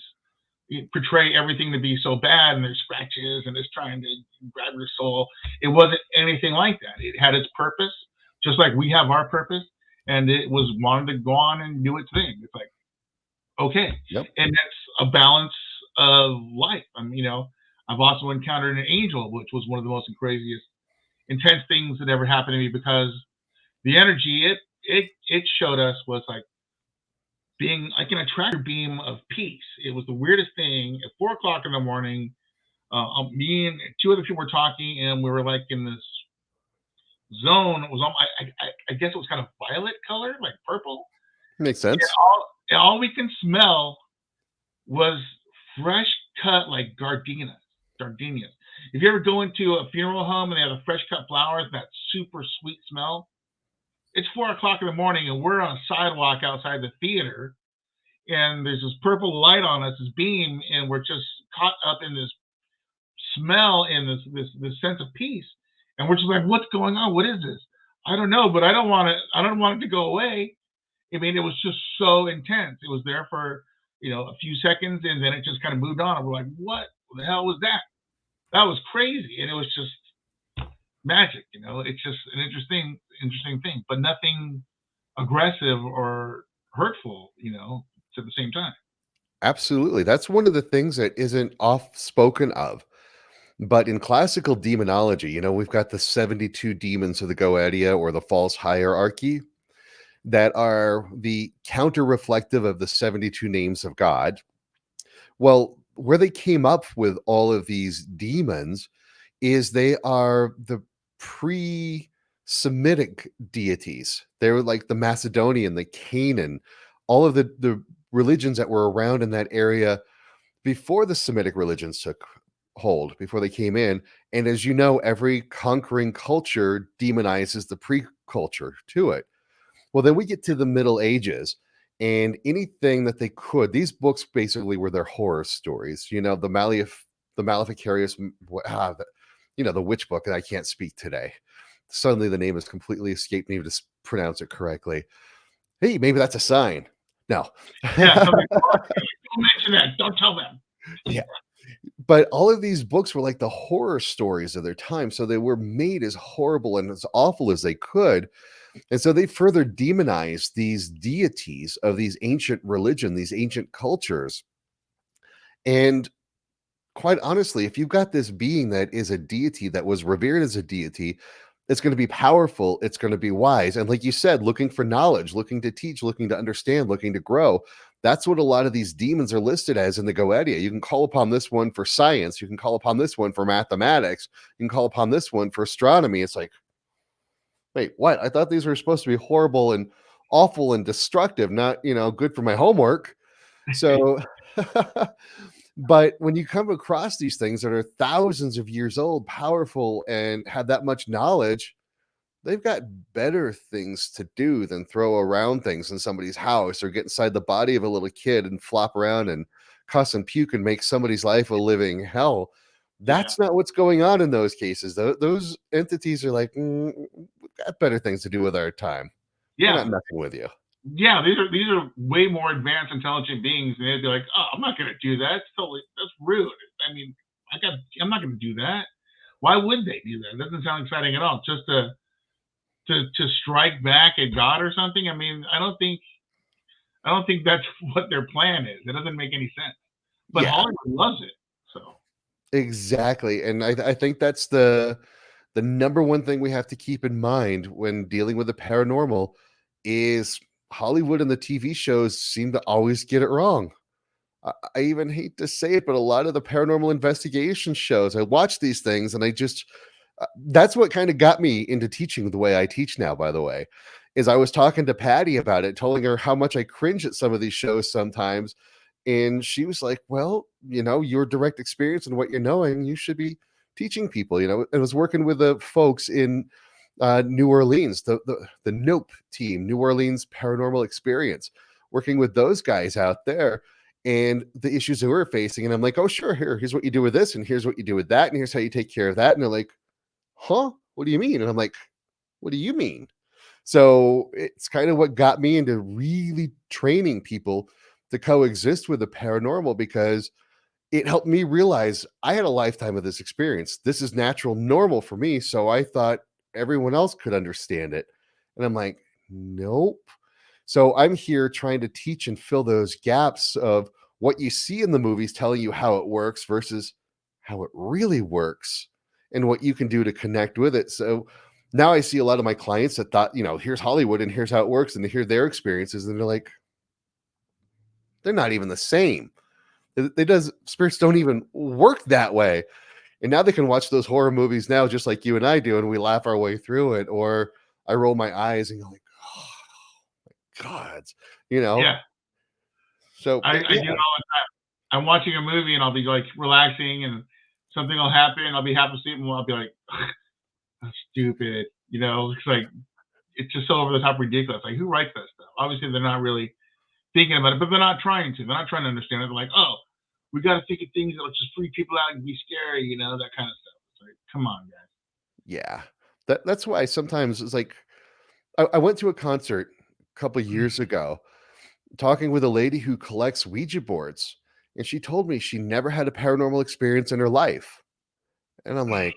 S1: you portray everything to be so bad, and there's scratches and it's trying to grab your soul. It wasn't anything like that. It had its purpose, just like we have our purpose, and it was wanted to go on and do its thing. It's like, okay.
S2: Yep.
S1: And that's a balance of life. I've also encountered an angel, which was one of the most craziest, intense things that ever happened to me, because the energy it showed us was like being like an attractor beam of peace. It was the weirdest thing. At 4:00 in the morning, me and 2 other people were talking, and we were like in this zone. It was I guess it was kind of violet color, like purple.
S2: Makes sense.
S1: And all we can smell was fresh cut, like gardenias. If you ever go into a funeral home and they have the fresh cut flowers, that super sweet smell, it's 4:00 in the morning and we're on a sidewalk outside the theater, and there's this purple light on us, this beam, and we're just caught up in this smell and this sense of peace. And we're just like, what's going on? What is this? I don't know, but I don't want it to go away. I mean, it was just so intense. It was there for, a few seconds, and then it just kind of moved on. And we're like, what the hell was that? That was crazy. And it was just magic, it's just an interesting thing, but nothing aggressive or hurtful, at the same time.
S2: Absolutely. That's one of the things that isn't oft spoken of. But in classical demonology, we've got the 72 demons of the Goetia, or the false hierarchy, that are the counter reflective of the 72 names of God. Well, where they came up with all of these demons is they are the pre-Semitic deities. They were like the Macedonian, the Canaan, all of the religions that were around in that area before the Semitic religions took hold, before they came in. And as you know, every conquering culture demonizes the pre-culture to it. Well, then we get to the Middle Ages, and anything that they could, these books basically were their horror stories. You know, the Maleficarious, the witch book, and I can't speak today. Suddenly, the name has completely escaped me to pronounce it correctly. Hey, maybe that's a sign. No.
S1: Yeah, something. Don't mention that. Don't tell them.
S2: Yeah. But all of these books were like the horror stories of their time. So they were made as horrible and as awful as they could. And so they further demonized these deities of these ancient religion, these ancient cultures. And quite honestly, if you've got this being that is a deity that was revered as a deity, it's going to be powerful, it's going to be wise. And like you said, looking for knowledge, looking to teach, looking to understand, looking to grow. That's what a lot of these demons are listed as in the Goetia. You can call upon this one for science, you can call upon this one for mathematics, you can call upon this one for astronomy. It's like, wait, what? I thought these were supposed to be horrible and awful and destructive, not, good for my homework. So, but when you come across these things that are thousands of years old, powerful, and have that much knowledge, they've got better things to do than throw around things in somebody's house or get inside the body of a little kid and flop around and cuss and puke and make somebody's life a living hell. That's not what's going on in those cases. Those entities are like, we've got better things to do with our time. We're not messing with you.
S1: Yeah, these are way more advanced, intelligent beings, and they'd be like, "Oh, I'm not going to do that. That's rude. I mean, I'm not going to do that. Why would they do that? It doesn't sound exciting at all. Just to strike back at God or something. I mean, I don't think that's what their plan is. It doesn't make any sense. But Hollywood loves it. So
S2: exactly, and I think that's the number one thing we have to keep in mind when dealing with the paranormal is Hollywood and the TV shows seem to always get it wrong. I even hate to say it, but a lot of the paranormal investigation shows, I watch these things and I just, that's what kind of got me into teaching the way I teach now, by the way, is I was talking to Patty about it, telling her how much I cringe at some of these shows sometimes. And she was like, well, your direct experience and what you're knowing, you should be teaching people. I was working with the folks in New Orleans, the Nope team, New Orleans Paranormal Experience, working with those guys out there and the issues that we're facing. And I'm like, oh, sure, here's what you do with this, and here's what you do with that, and here's how you take care of that. And they're like, huh? What do you mean? And I'm like, what do you mean? So it's kind of what got me into really training people to coexist with the paranormal, because it helped me realize I had a lifetime of this experience. This is natural, normal for me. So I thought everyone else could understand it. And I'm like, nope. So I'm here trying to teach and fill those gaps of what you see in the movies telling you how it works versus how it really works and what you can do to connect with it. So now I see a lot of my clients that thought, here's Hollywood and here's how it works, and they hear their experiences and they're like, they're not even the same. Spirits don't even work that way. And now they can watch those horror movies now, just like you and I do, and we laugh our way through it. Or I roll my eyes and go like, oh my God,
S1: Yeah.
S2: So
S1: I do it all the time. I'm watching a movie and I'll be like relaxing and something will happen. I'll be half asleep and I'll be like, that's stupid. It's like, it's just so over the top ridiculous. Like, who writes that stuff? Obviously, they're not really thinking about it, but they're not trying to. They're not trying to understand it. They're like, oh, we got to think of things that'll just freak people out and be scary, that kind of stuff. It's like, come on, guys.
S2: Yeah. That's why sometimes it's like, I went to a concert a couple years ago talking with a lady who collects Ouija boards, and she told me she never had a paranormal experience in her life. And I'm like,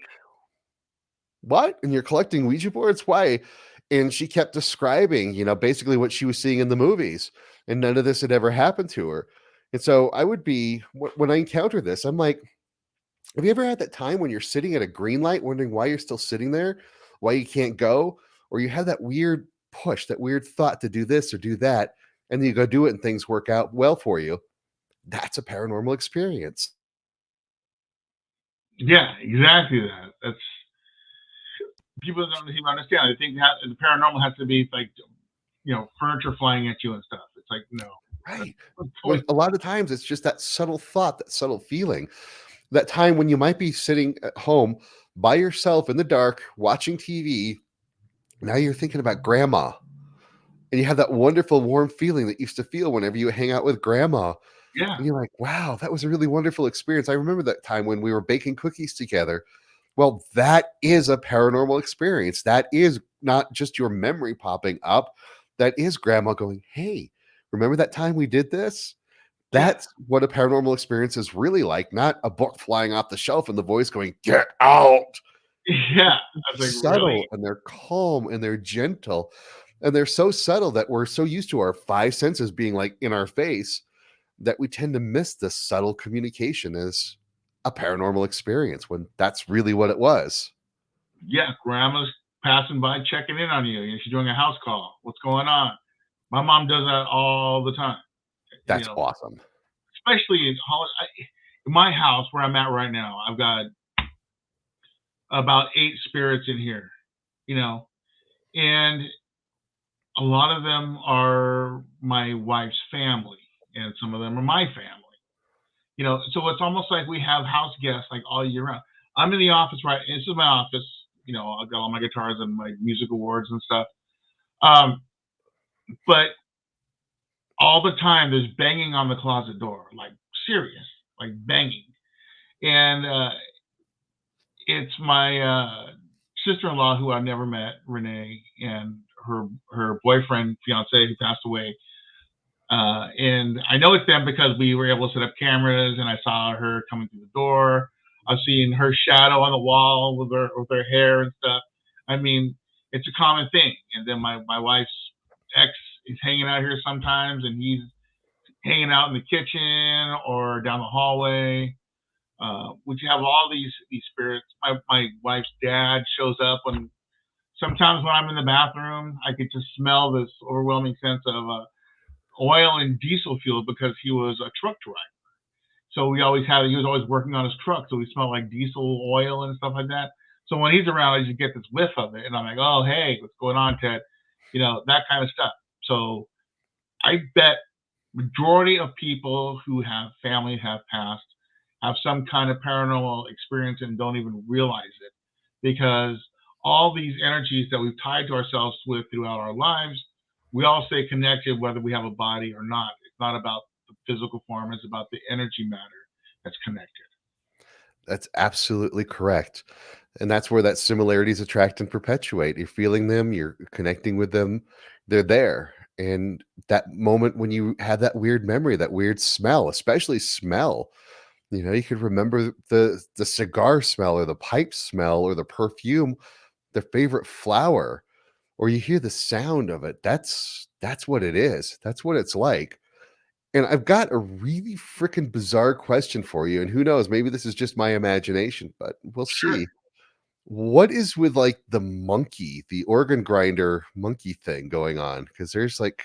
S2: what? And you're collecting Ouija boards? Why? And she kept describing, basically what she was seeing in the movies, and none of this had ever happened to her. And so I would be, when I encounter this, I'm like, have you ever had that time when you're sitting at a green light wondering why you're still sitting there, why you can't go, or you have that weird push, that weird thought to do this or do that, and then you go do it and things work out well for you? That's a paranormal experience.
S1: Yeah, exactly that. That's people don't even understand. I think that the paranormal has to be like, furniture flying at you and stuff. It's like, no, that's
S2: Right. When
S1: totally,
S2: a lot of times it's just that subtle thought, that subtle feeling, that time when you might be sitting at home by yourself in the dark watching TV. Now you're thinking about grandma, and you have that wonderful warm feeling that you used to feel whenever you hang out with grandma.
S1: yeah,
S2: And you're like, wow, that was a really wonderful experience. I remember that time when we were baking cookies together. Well, that is a paranormal experience. That is not just your memory popping up. That is grandma going, hey, remember that time we did this?
S1: yeah,
S2: That's what a paranormal experience is really like, not a book flying off the shelf and the voice going, get out.
S1: yeah. I was like, really?
S2: Subtle, and they're calm and they're gentle. And they're so subtle that we're so used to our five senses being like in our face that we tend to miss this subtle communication as a paranormal experience when that's really what it was.
S1: Yeah, grandma's passing by checking in on you. She's doing a house call. What's going on? My mom does that all the time. You
S2: That's
S1: know,
S2: awesome.
S1: especially in my house where I'm at right now. I've got about 8 spirits in here. You know, and a lot of them are my wife's family, and some of them are my family. So it's almost like we have house guests like all year round. I'm in the office, right? This is my office. I've got all my guitars and my music awards and stuff. Um, but all the time there's banging on the closet door, like serious, like banging. And it's my sister-in-law who I've never met, Renee, and her boyfriend, fiance, who passed away. And I know it's them because we were able to set up cameras, and I saw her coming through the door. I've seen her shadow on the wall with her hair and stuff. I mean, it's a common thing. And then my wife's ex is hanging out here sometimes, and he's hanging out in the kitchen or down the hallway. We have all these spirits. My wife's dad shows up when sometimes when I'm in the bathroom, I could just smell this overwhelming sense of oil and diesel fuel because he was a truck driver. So he was always working on his truck, so we smell like diesel oil and stuff like that. So when he's around, I just get this whiff of it, and I'm like, oh hey, what's going on, Ted? That kind of stuff. So I bet majority of people who have family have passed have some kind of paranormal experience and don't even realize it because all these energies that we've tied to ourselves with throughout our lives, we all stay connected whether we have a body or not. It's not about the physical form, it's about the energy matter that's connected.
S2: That's absolutely correct. And that's where that similarities attract and perpetuate. You're feeling them, you're connecting with them, they're there. And that moment when you have that weird memory, that weird smell, especially smell, you could remember the cigar smell or the pipe smell or the perfume, their favorite flower, or you hear the sound of it. That's what it is. That's what it's like. And I've got a really freaking bizarre question for you. And who knows, maybe this is just my imagination, but we'll
S1: Sure.
S2: see. What is with like the monkey, the organ grinder monkey thing going on? Because there's like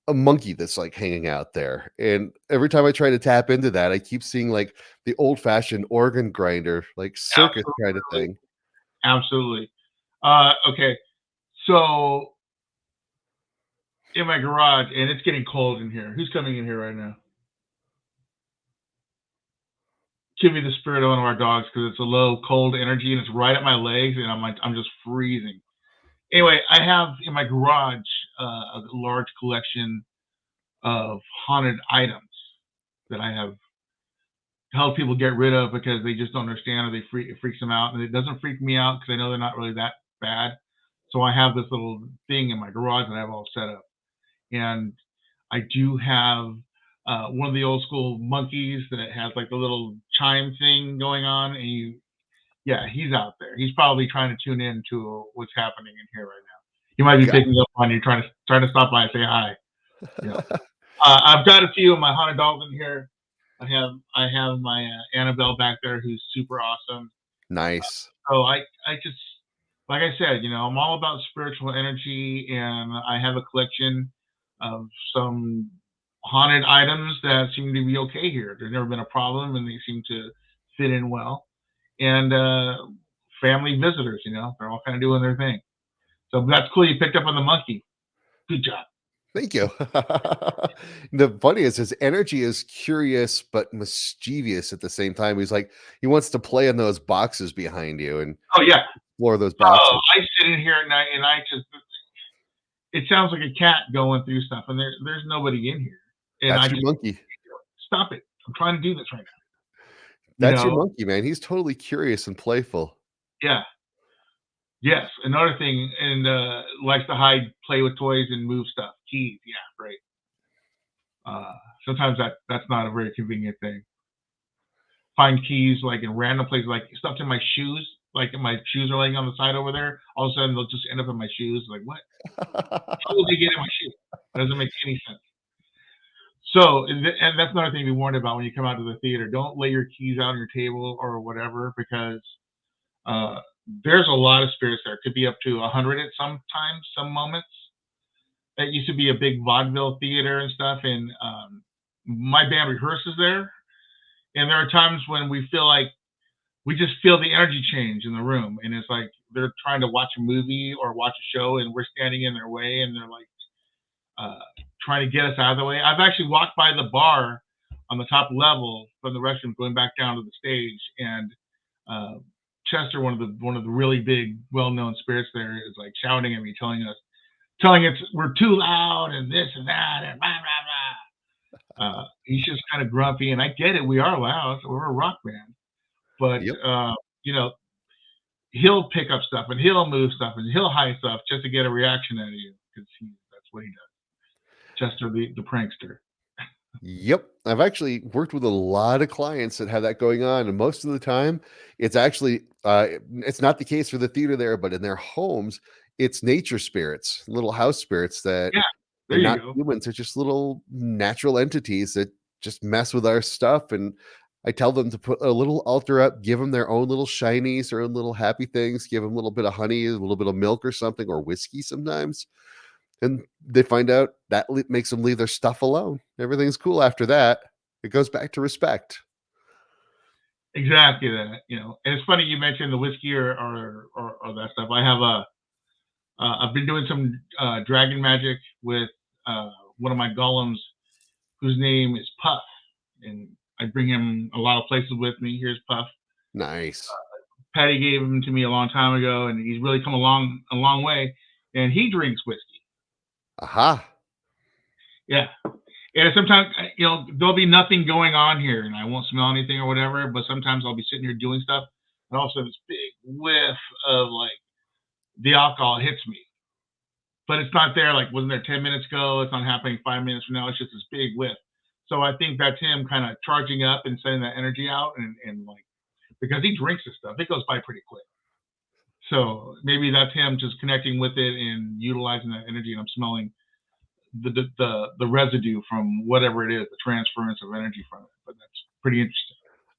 S2: a monkey that's like hanging out there. And every time I try to tap into that, I keep seeing like the old fashioned organ grinder, like circus kind of
S1: Absolutely.
S2: thing.
S1: Absolutely. Okay. So in my garage, and it's getting cold in here. Who's coming in here right now? Give me the spirit of one of our dogs because it's a low, cold energy and it's right at my legs, and I'm just freezing. Anyway, I have in my garage a large collection of haunted items that I have helped people get rid of because they just don't understand or it freaks them out, and it doesn't freak me out because I know they're not really that bad. So I have this little thing in my garage that I have all set up, and I do have one of the old school monkeys that has like the little chime thing going on, and yeah, he's out there. He's probably trying to tune in to what's happening in here right now. He might be
S2: God.
S1: picking up on you, trying to stop by and say hi. You know, I've got a few of my haunted dolls in here. I have my Annabelle back there, who's super awesome.
S2: Nice.
S1: So I just like I said, I'm all about spiritual energy, and I have a collection of some haunted items that seem to be okay here. There's never been a problem, and they seem to fit in well. And family visitors, they're all kind of doing their thing. So that's cool. You picked up on the monkey. Good job.
S2: Thank you. The funny is his energy is curious but mischievous at the same time. He's like he wants to play in those boxes behind you and
S1: Oh yeah.
S2: explore those
S1: Oh,
S2: boxes.
S1: I sit in here at night and I just it sounds like a cat going through stuff, and there's nobody in here, and I
S2: That's your
S1: just
S2: monkey.
S1: stop it. I'm trying to do this right now. You
S2: That's your
S1: know?
S2: monkey, man. He's totally curious and playful.
S1: Yeah. Yes. Another thing, and likes to hide, play with toys, and move stuff. Keys. Yeah. Right. Sometimes that's not a very convenient thing. Find keys like in random places, like stuff in my shoes. Like my shoes are laying on the side over there. All of a sudden, they'll just end up in my shoes. Like what? How will they get in my shoe? That doesn't make any sense. So, and that's another thing to be warned about when you come out to the theater. Don't lay your keys out on your table or whatever, because uh, there's a lot of spirits there. It could be up to 100 at some moments. It used to be a big vaudeville theater and stuff, and my band rehearses there. And there are times when we feel like we just feel the energy change in the room, and it's like they're trying to watch a movie or watch a show, and we're standing in their way, and they're like trying to get us out of the way. I've actually walked by the bar on the top level from the restroom, going back down to the stage, and Chester, one of the really big, well-known spirits there, is like shouting at me, telling us we're too loud and this and that and blah blah blah. He's just kind of grumpy, and I get it. We are loud. We're a rock band, but
S2: Yep.
S1: you know, he'll pick up stuff and he'll move stuff and he'll hide stuff just to get a reaction out of you, because that's what he does. Chester, the prankster.
S2: Yep. I've actually worked with a lot of clients that have that going on. And most of the time, it's actually, it's not the case for the theater there, but in their homes, it's nature spirits, little house spirits that
S1: Yeah, there
S2: they're
S1: you
S2: not
S1: go.
S2: humans. They're just little natural entities that just mess with our stuff. And I tell them to put a little altar up, give them their own little shinies, their own little happy things, give them a little bit of honey, a little bit of milk or something, or whiskey sometimes. And they find out that makes them leave their stuff alone. Everything's cool after that. It goes back to respect.
S1: Exactly that. And it's funny you mentioned the whiskey or that stuff. I've been doing some dragon magic with one of my golems, whose name is Puff, and I bring him a lot of places with me. Here's Puff.
S2: Nice.
S1: Patty gave him to me a long time ago, and he's really come a long way. And he drinks whiskey.
S2: Aha.
S1: Yeah. And sometimes, there'll be nothing going on here, and I won't smell anything or whatever. But sometimes I'll be sitting here doing stuff, and all of a sudden this big whiff of like the alcohol hits me. But it's not there. Like, wasn't there 10 minutes ago? It's not happening 5 minutes from now. It's just this big whiff. So I think that's him kind of charging up and sending that energy out, and like, because he drinks this stuff, it goes by pretty quick. So maybe that's him just connecting with it and utilizing that energy, and I'm smelling the residue from whatever it is, the transference of energy from it. But that's pretty interesting.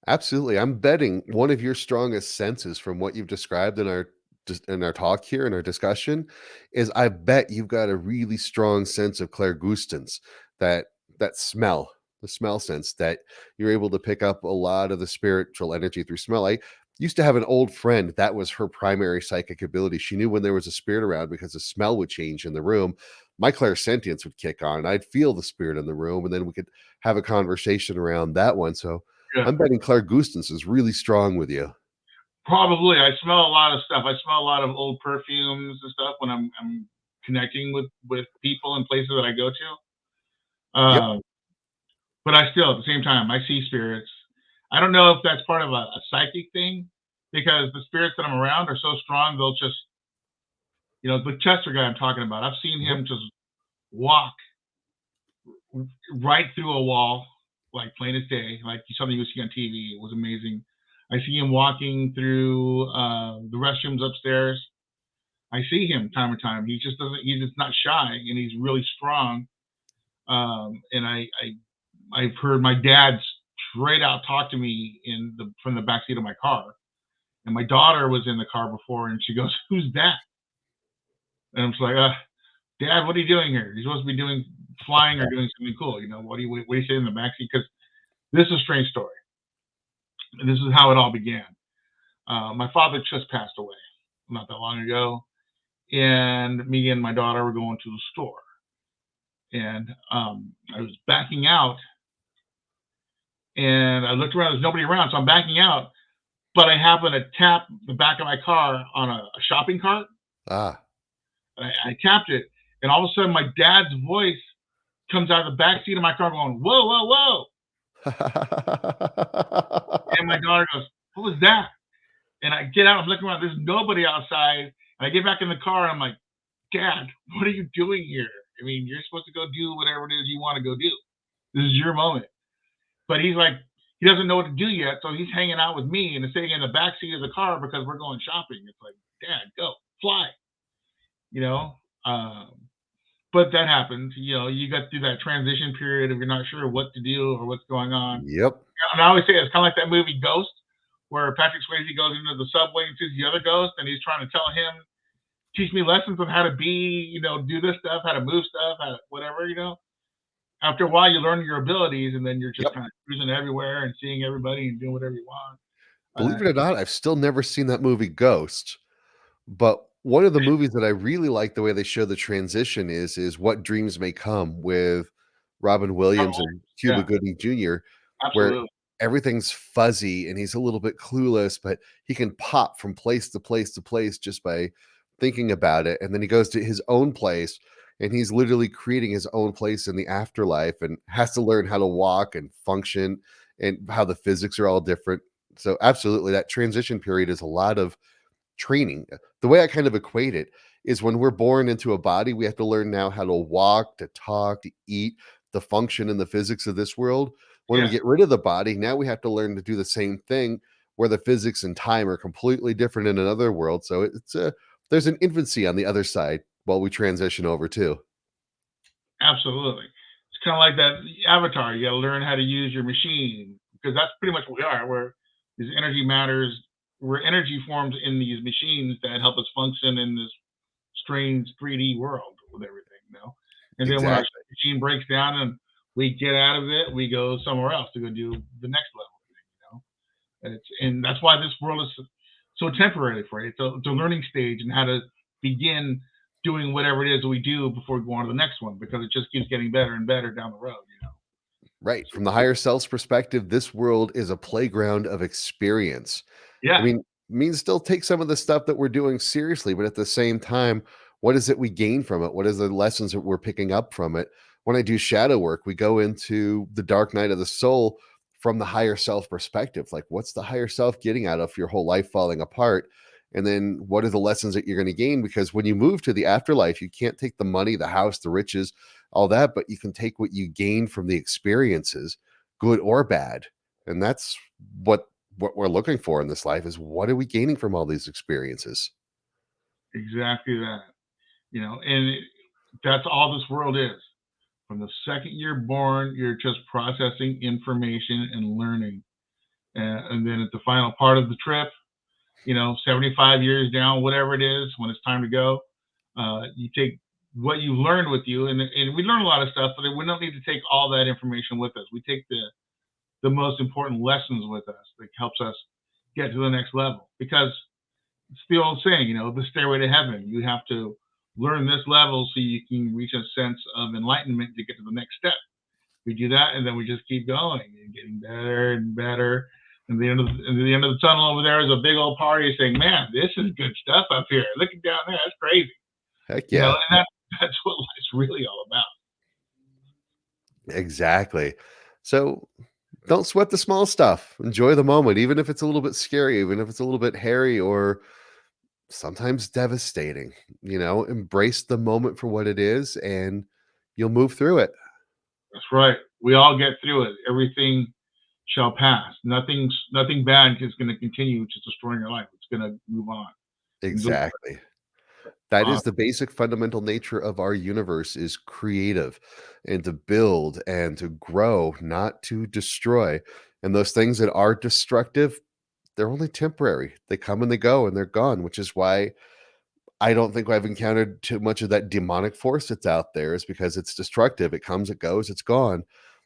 S2: Absolutely. I'm betting one of your strongest senses from what you've described in our talk here in our discussion is I bet you've got a really strong sense of clairgustance, that smell, the smell sense that you're able to pick up a lot of the spiritual energy through smell. I used to have an old friend that was her primary psychic ability. She knew when there was a spirit around because the smell would change in the room. My clairsentience would kick on. I'd feel the spirit in the room, and then we could have a conversation around that one. So
S1: Yeah,
S2: I'm betting clairgustance is really strong with you.
S1: probably. I smell a lot of stuff. I smell a lot of old perfumes and stuff when I'm connecting with people and places that I go to.
S2: Yep.
S1: But I still, at the same time, I see spirits. I don't know if that's part of a psychic thing, because the spirits that I'm around are so strong, they'll just, the Chester guy I'm talking about, I've seen him just walk right through a wall, like plain as day, like something you would see on TV. It was amazing. I see him walking through the restrooms upstairs. I see him time and time. He's just not shy, and he's really strong. And I've heard my dad straight out talk to me from the backseat of my car. And my daughter was in the car before, and she goes, "Who's that?" And I'm just like, "Dad, what are you doing here? You're supposed to be doing flying or doing something cool. What do you say in the backseat? Because this is a strange story. This is how it all began. My father just passed away not that long ago, and me and my daughter were going to the store, and I was backing out, and I looked around. There's nobody around, so I'm backing out. But I happened to tap the back of my car on a shopping cart.
S2: Ah.
S1: I tapped it, and all of a sudden, my dad's voice comes out of the back seat of my car, going, "Whoa, whoa, whoa!" And my daughter goes, "What was that?" And I get out. I'm looking around. There's nobody outside. And I get back in the car, and I'm like, "Dad, what are you doing here? I mean, you're supposed to go do whatever it is you want to go do. This is your moment." But he's like, he doesn't know what to do yet, so he's hanging out with me and sitting in the back seat of the car because we're going shopping. It's like, Dad, go fly, you know. But that happens. You got through that transition period if you're not sure what to do or what's going on.
S2: Yep.
S1: And I always say it's kind of like that movie Ghost, where Patrick Swayze goes into the subway and sees the other ghost, and he's trying to tell him, teach me lessons on how to be, do this stuff, how to move stuff, how to, whatever. After a while, you learn your abilities, and then you're just
S2: Yep.
S1: kind of cruising everywhere and seeing everybody and doing whatever you want.
S2: Believe it or not, I've still never seen that movie Ghost. But one of the movies that I really like the way they show the transition is What Dreams May Come with Robin Williams and Cuba
S1: Yeah,
S2: Gooding Jr., where
S1: absolutely.
S2: everything's fuzzy and he's a little bit clueless, but he can pop from place to place to place just by thinking about it. And then he goes to his own place and he's literally creating his own place in the afterlife and has to learn how to walk and function and how the physics are all different. So absolutely, that transition period is a lot of training. The way I kind of equate it is when we're born into a body, we have to learn now how to walk, to talk, to eat, the function and the physics of this world. When we
S1: Yeah,
S2: get rid of the body, now we have to learn to do the same thing where the physics and time are completely different in another world. So it's a there's an infancy on the other side while we transition over too.
S1: absolutely. It's kind of like that Avatar. You got to learn how to use your machine because that's pretty much what we are. Where these energy matters, we're energy forms in these machines that help us function in this strange 3D world with everything. And then when our
S2: Exactly.
S1: machine breaks down and we get out of it, we go somewhere else to go do the next level. And that's why this world is so temporary for you. It's a learning stage and how to begin doing whatever it is we do before we go on to the next one because it just keeps getting better and better down the road.
S2: Right.
S1: So,
S2: From the higher self's perspective, this world is a playground of experience. I
S1: yeah,
S2: mean, still take some of the stuff that we're doing seriously, but at the same time, what is it we gain from it? What is the lessons that we're picking up from it? When I do shadow work, we go into the dark night of the soul from the higher self perspective. Like, what's the higher self getting out of your whole life falling apart? And then what are the lessons that you're going to gain? Because when you move to the afterlife, you can't take the money, the house, the riches, all that, but you can take what you gain from the experiences, good or bad. And that's what we're looking for in this life is what are we gaining from all these experiences?
S1: exactly that. And that's all this world is. From the second you're born, you're just processing information and learning. And then at the final part of the trip, 75 years down, whatever it is, when it's time to go, you take what you've learned with you. And we learn a lot of stuff, but we don't need to take all that information with us. We take the most important lessons with us that helps us get to the next level. Because it's the old saying, the stairway to heaven. You have to learn this level so you can reach a sense of enlightenment to get to the next step. We do that, and then we just keep going and getting better and better. And the end of the tunnel over there is a big old party saying, "Man, this is good stuff up here. Looking down there, that's crazy."
S2: Heck yeah,
S1: And that's what life's really all about.
S2: exactly. So don't sweat the small stuff. Enjoy the moment, even if it's a little bit scary, even if it's a little bit hairy or sometimes devastating. Embrace the moment for what it is and you'll move through it.
S1: That's right. We all get through it. Everything shall pass. Nothing bad is going to continue just destroying your life. It's going to move on. And go
S2: Exactly. That
S1: on.
S2: is the basic fundamental nature of our universe is creative and to build and to grow, not to destroy. And those things that are destructive, they're only temporary. They come and they go and they're gone, which is why I don't think I've encountered too much of that demonic force that's out there. Is because it's destructive. It comes, it goes, it's gone.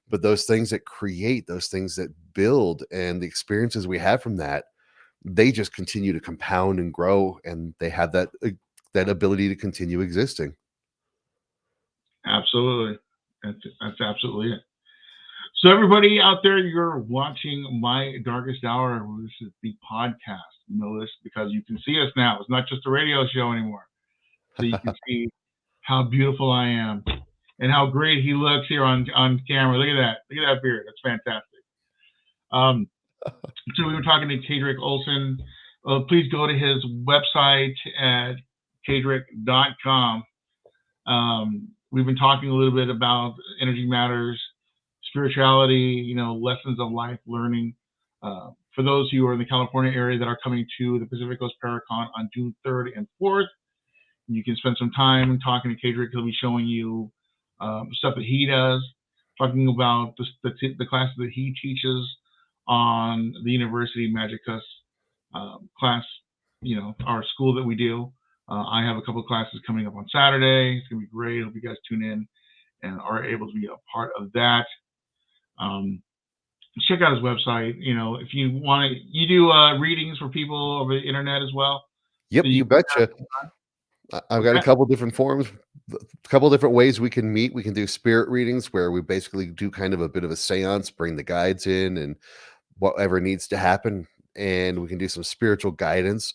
S2: But those things that create, those things that build, and the experiences we have from that, they just continue to compound and grow, and they have that ability to continue existing.
S1: Absolutely. That's absolutely it. So everybody out there, you're watching My Darkest Hour. This is the podcast. You know this because you can see us now. It's not just a radio show anymore. So you can see how beautiful I am and how great he looks here on camera. Look at that. Look at that beard. That's fantastic. So we were talking to Kaedrich Olsen. Please go to his website at kaedrich.com. We've been talking a little bit about energy matters, spirituality, lessons of life learning. For those who are in the California area that are coming to the Pacific Coast Paracon on June 3rd and 4th, you can spend some time talking to Kaedrich. He'll be showing you stuff that he does, talking about the classes that he teaches on the University Magickus class, our school that we do. I have a couple of classes coming up on Saturday. It's going to be great. I hope you guys tune in and are able to be a part of that. Check out his website. If you want to, you do readings for people over the internet as well.
S2: Yep, so you betcha. I've got a couple different forms, a couple different ways we can meet. We can do spirit readings where we basically do kind of a bit of a seance, bring the guides in and whatever needs to happen. And we can do some spiritual guidance,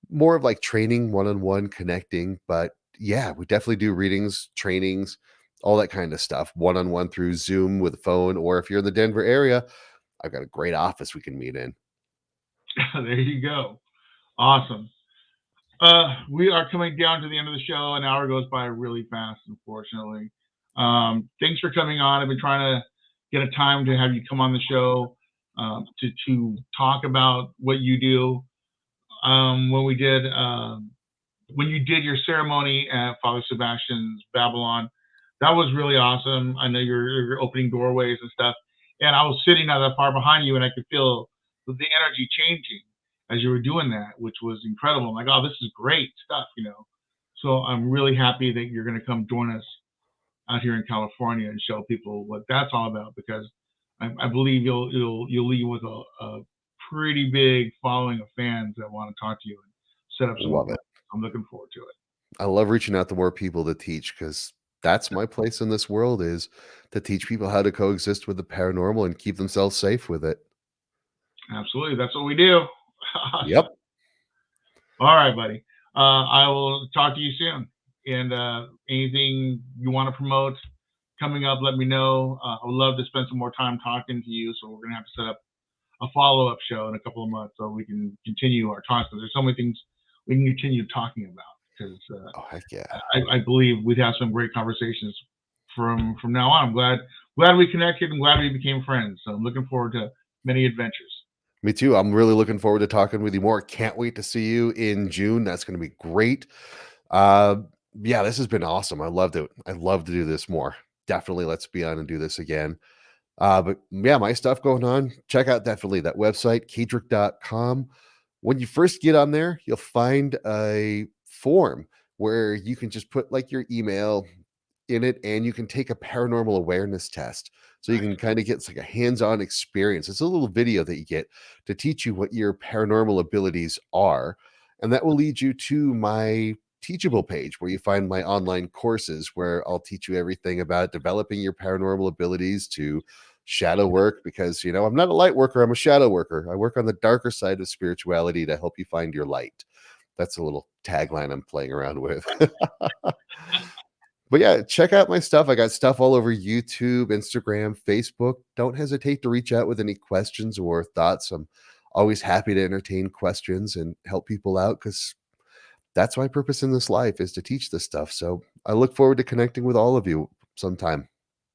S2: more of like training, one-on-one connecting. But yeah, we definitely do readings, trainings, all that kind of stuff, one-on-one through Zoom with a phone. Or if you're in the Denver area, I've got a great office we can meet in.
S1: There you go. Awesome. We are coming down to the end of the show. An hour goes by really fast, unfortunately. Thanks for coming on. I've been trying to get a time to have you come on the show to talk about what you do. When you did your ceremony at Father Sebastian's Babylon, that was really awesome. I know you're opening doorways and stuff, and I was sitting not that far behind you, and I could feel the energy changing as you were doing that, which was incredible. I'm like, oh, this is great stuff, So I'm really happy that you're going to come join us out here in California and show people what that's all about, because I believe you'll leave with a pretty big following of fans that want to talk to you and set up some.
S2: Love it.
S1: I'm looking forward to it.
S2: I love reaching out to more people to teach, because that's my place in this world, is to teach people how to coexist with the paranormal and keep themselves safe with it.
S1: Absolutely. That's what we do.
S2: Yep.
S1: All right, buddy. I will talk to you soon. And anything you want to promote coming up, let me know. I would love to spend some more time talking to you. So we're going to have to set up a follow-up show in a couple of months so we can continue our talks. There's so many things we can continue talking about, because
S2: oh, heck yeah.
S1: I believe we'd have some great conversations from now on. I'm glad we connected and glad we became friends. So I'm looking forward to many adventures.
S2: Me too. I'm really looking forward to talking with you more. Can't wait to see you in June. That's going to be great. Yeah, this has been awesome. I loved it. I'd love to do this more. Definitely let's be on and do this again. But yeah, my stuff going on. Check out definitely that website, kaedrich.com. When you first get on there, you'll find a form where you can just put like your email in it, and you can take a paranormal awareness test. So you can kind of get like a hands-on experience. It's a little video that you get to teach you what your paranormal abilities are. And that will lead you to my Teachable page, where you find my online courses, where I'll teach you everything about developing your paranormal abilities, to shadow work, because I'm not a light worker, I'm a shadow worker. I work on the darker side of spirituality to help you find your light. That's a little tagline I'm playing around with. But yeah, check out my stuff. I got stuff all over YouTube, Instagram, Facebook. Don't hesitate to reach out with any questions or thoughts. I'm always happy to entertain questions and help people out, because that's my purpose in this life, is to teach this stuff. So I look forward to connecting with all of you sometime.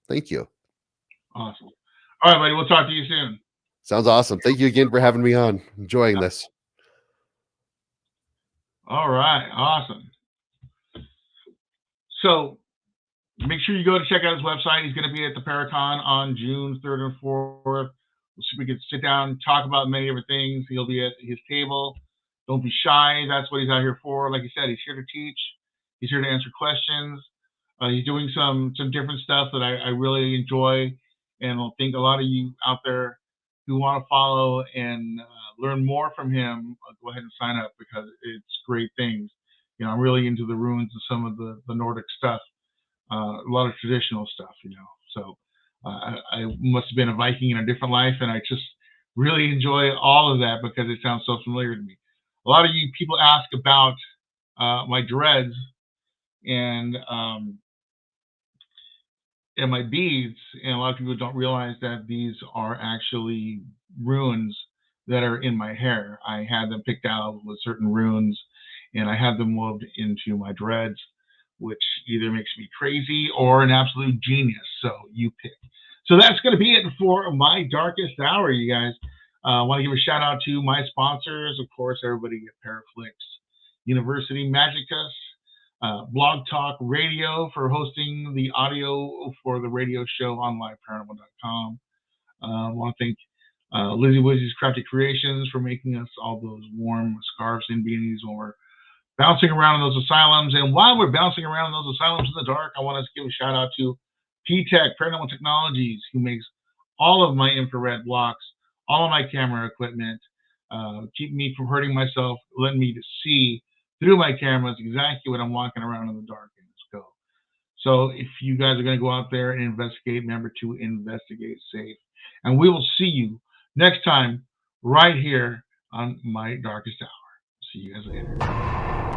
S2: Thank you.
S1: Awesome. All right, buddy. We'll talk to you soon.
S2: Sounds awesome. Thank you again for having me on. Enjoying this.
S1: All right. Awesome. So make sure you go to check out his website. He's going to be at the Paracon on June 3rd and 4th. We can sit down and talk about many different things. He'll be at his table. Don't be shy. That's what he's out here for. Like he said, he's here to teach. He's here to answer questions. He's doing some different stuff that I really enjoy, and I think a lot of you out there who want to follow and learn more from him, go ahead and sign up because it's great things. You know, I'm really into the ruins and some of the Nordic stuff, a lot of traditional stuff. You know, so I must have been a Viking in a different life, and I just really enjoy all of that because it sounds so familiar to me. A lot of you people ask about my dreads and my beads, and a lot of people don't realize that these are actually runes that are in my hair. I had them picked out with certain runes, and I have them woven into my dreads, which either makes me crazy or an absolute genius. So you pick. So that's going to be it for my darkest hour, you guys. I want to give a shout out to my sponsors, of course, everybody at Paraflix, University Magickus, Blog Talk Radio for hosting the audio for the radio show on liveparanormal.com. I want to thank Lizzie Wizzy's Crafty Creations for making us all those warm scarves and beanies when we're bouncing around in those asylums. And while we're bouncing around in those asylums in the dark, I want to give a shout out to P-Tech Paranormal Technologies, who makes all of my infrared blocks, all of my camera equipment, keep me from hurting myself, letting me to see through my cameras exactly what I'm walking around in the dark in. So if you guys are going to go out there and investigate, remember to investigate safe. And we will see you next time right here on My Darkest Hour. See you guys later.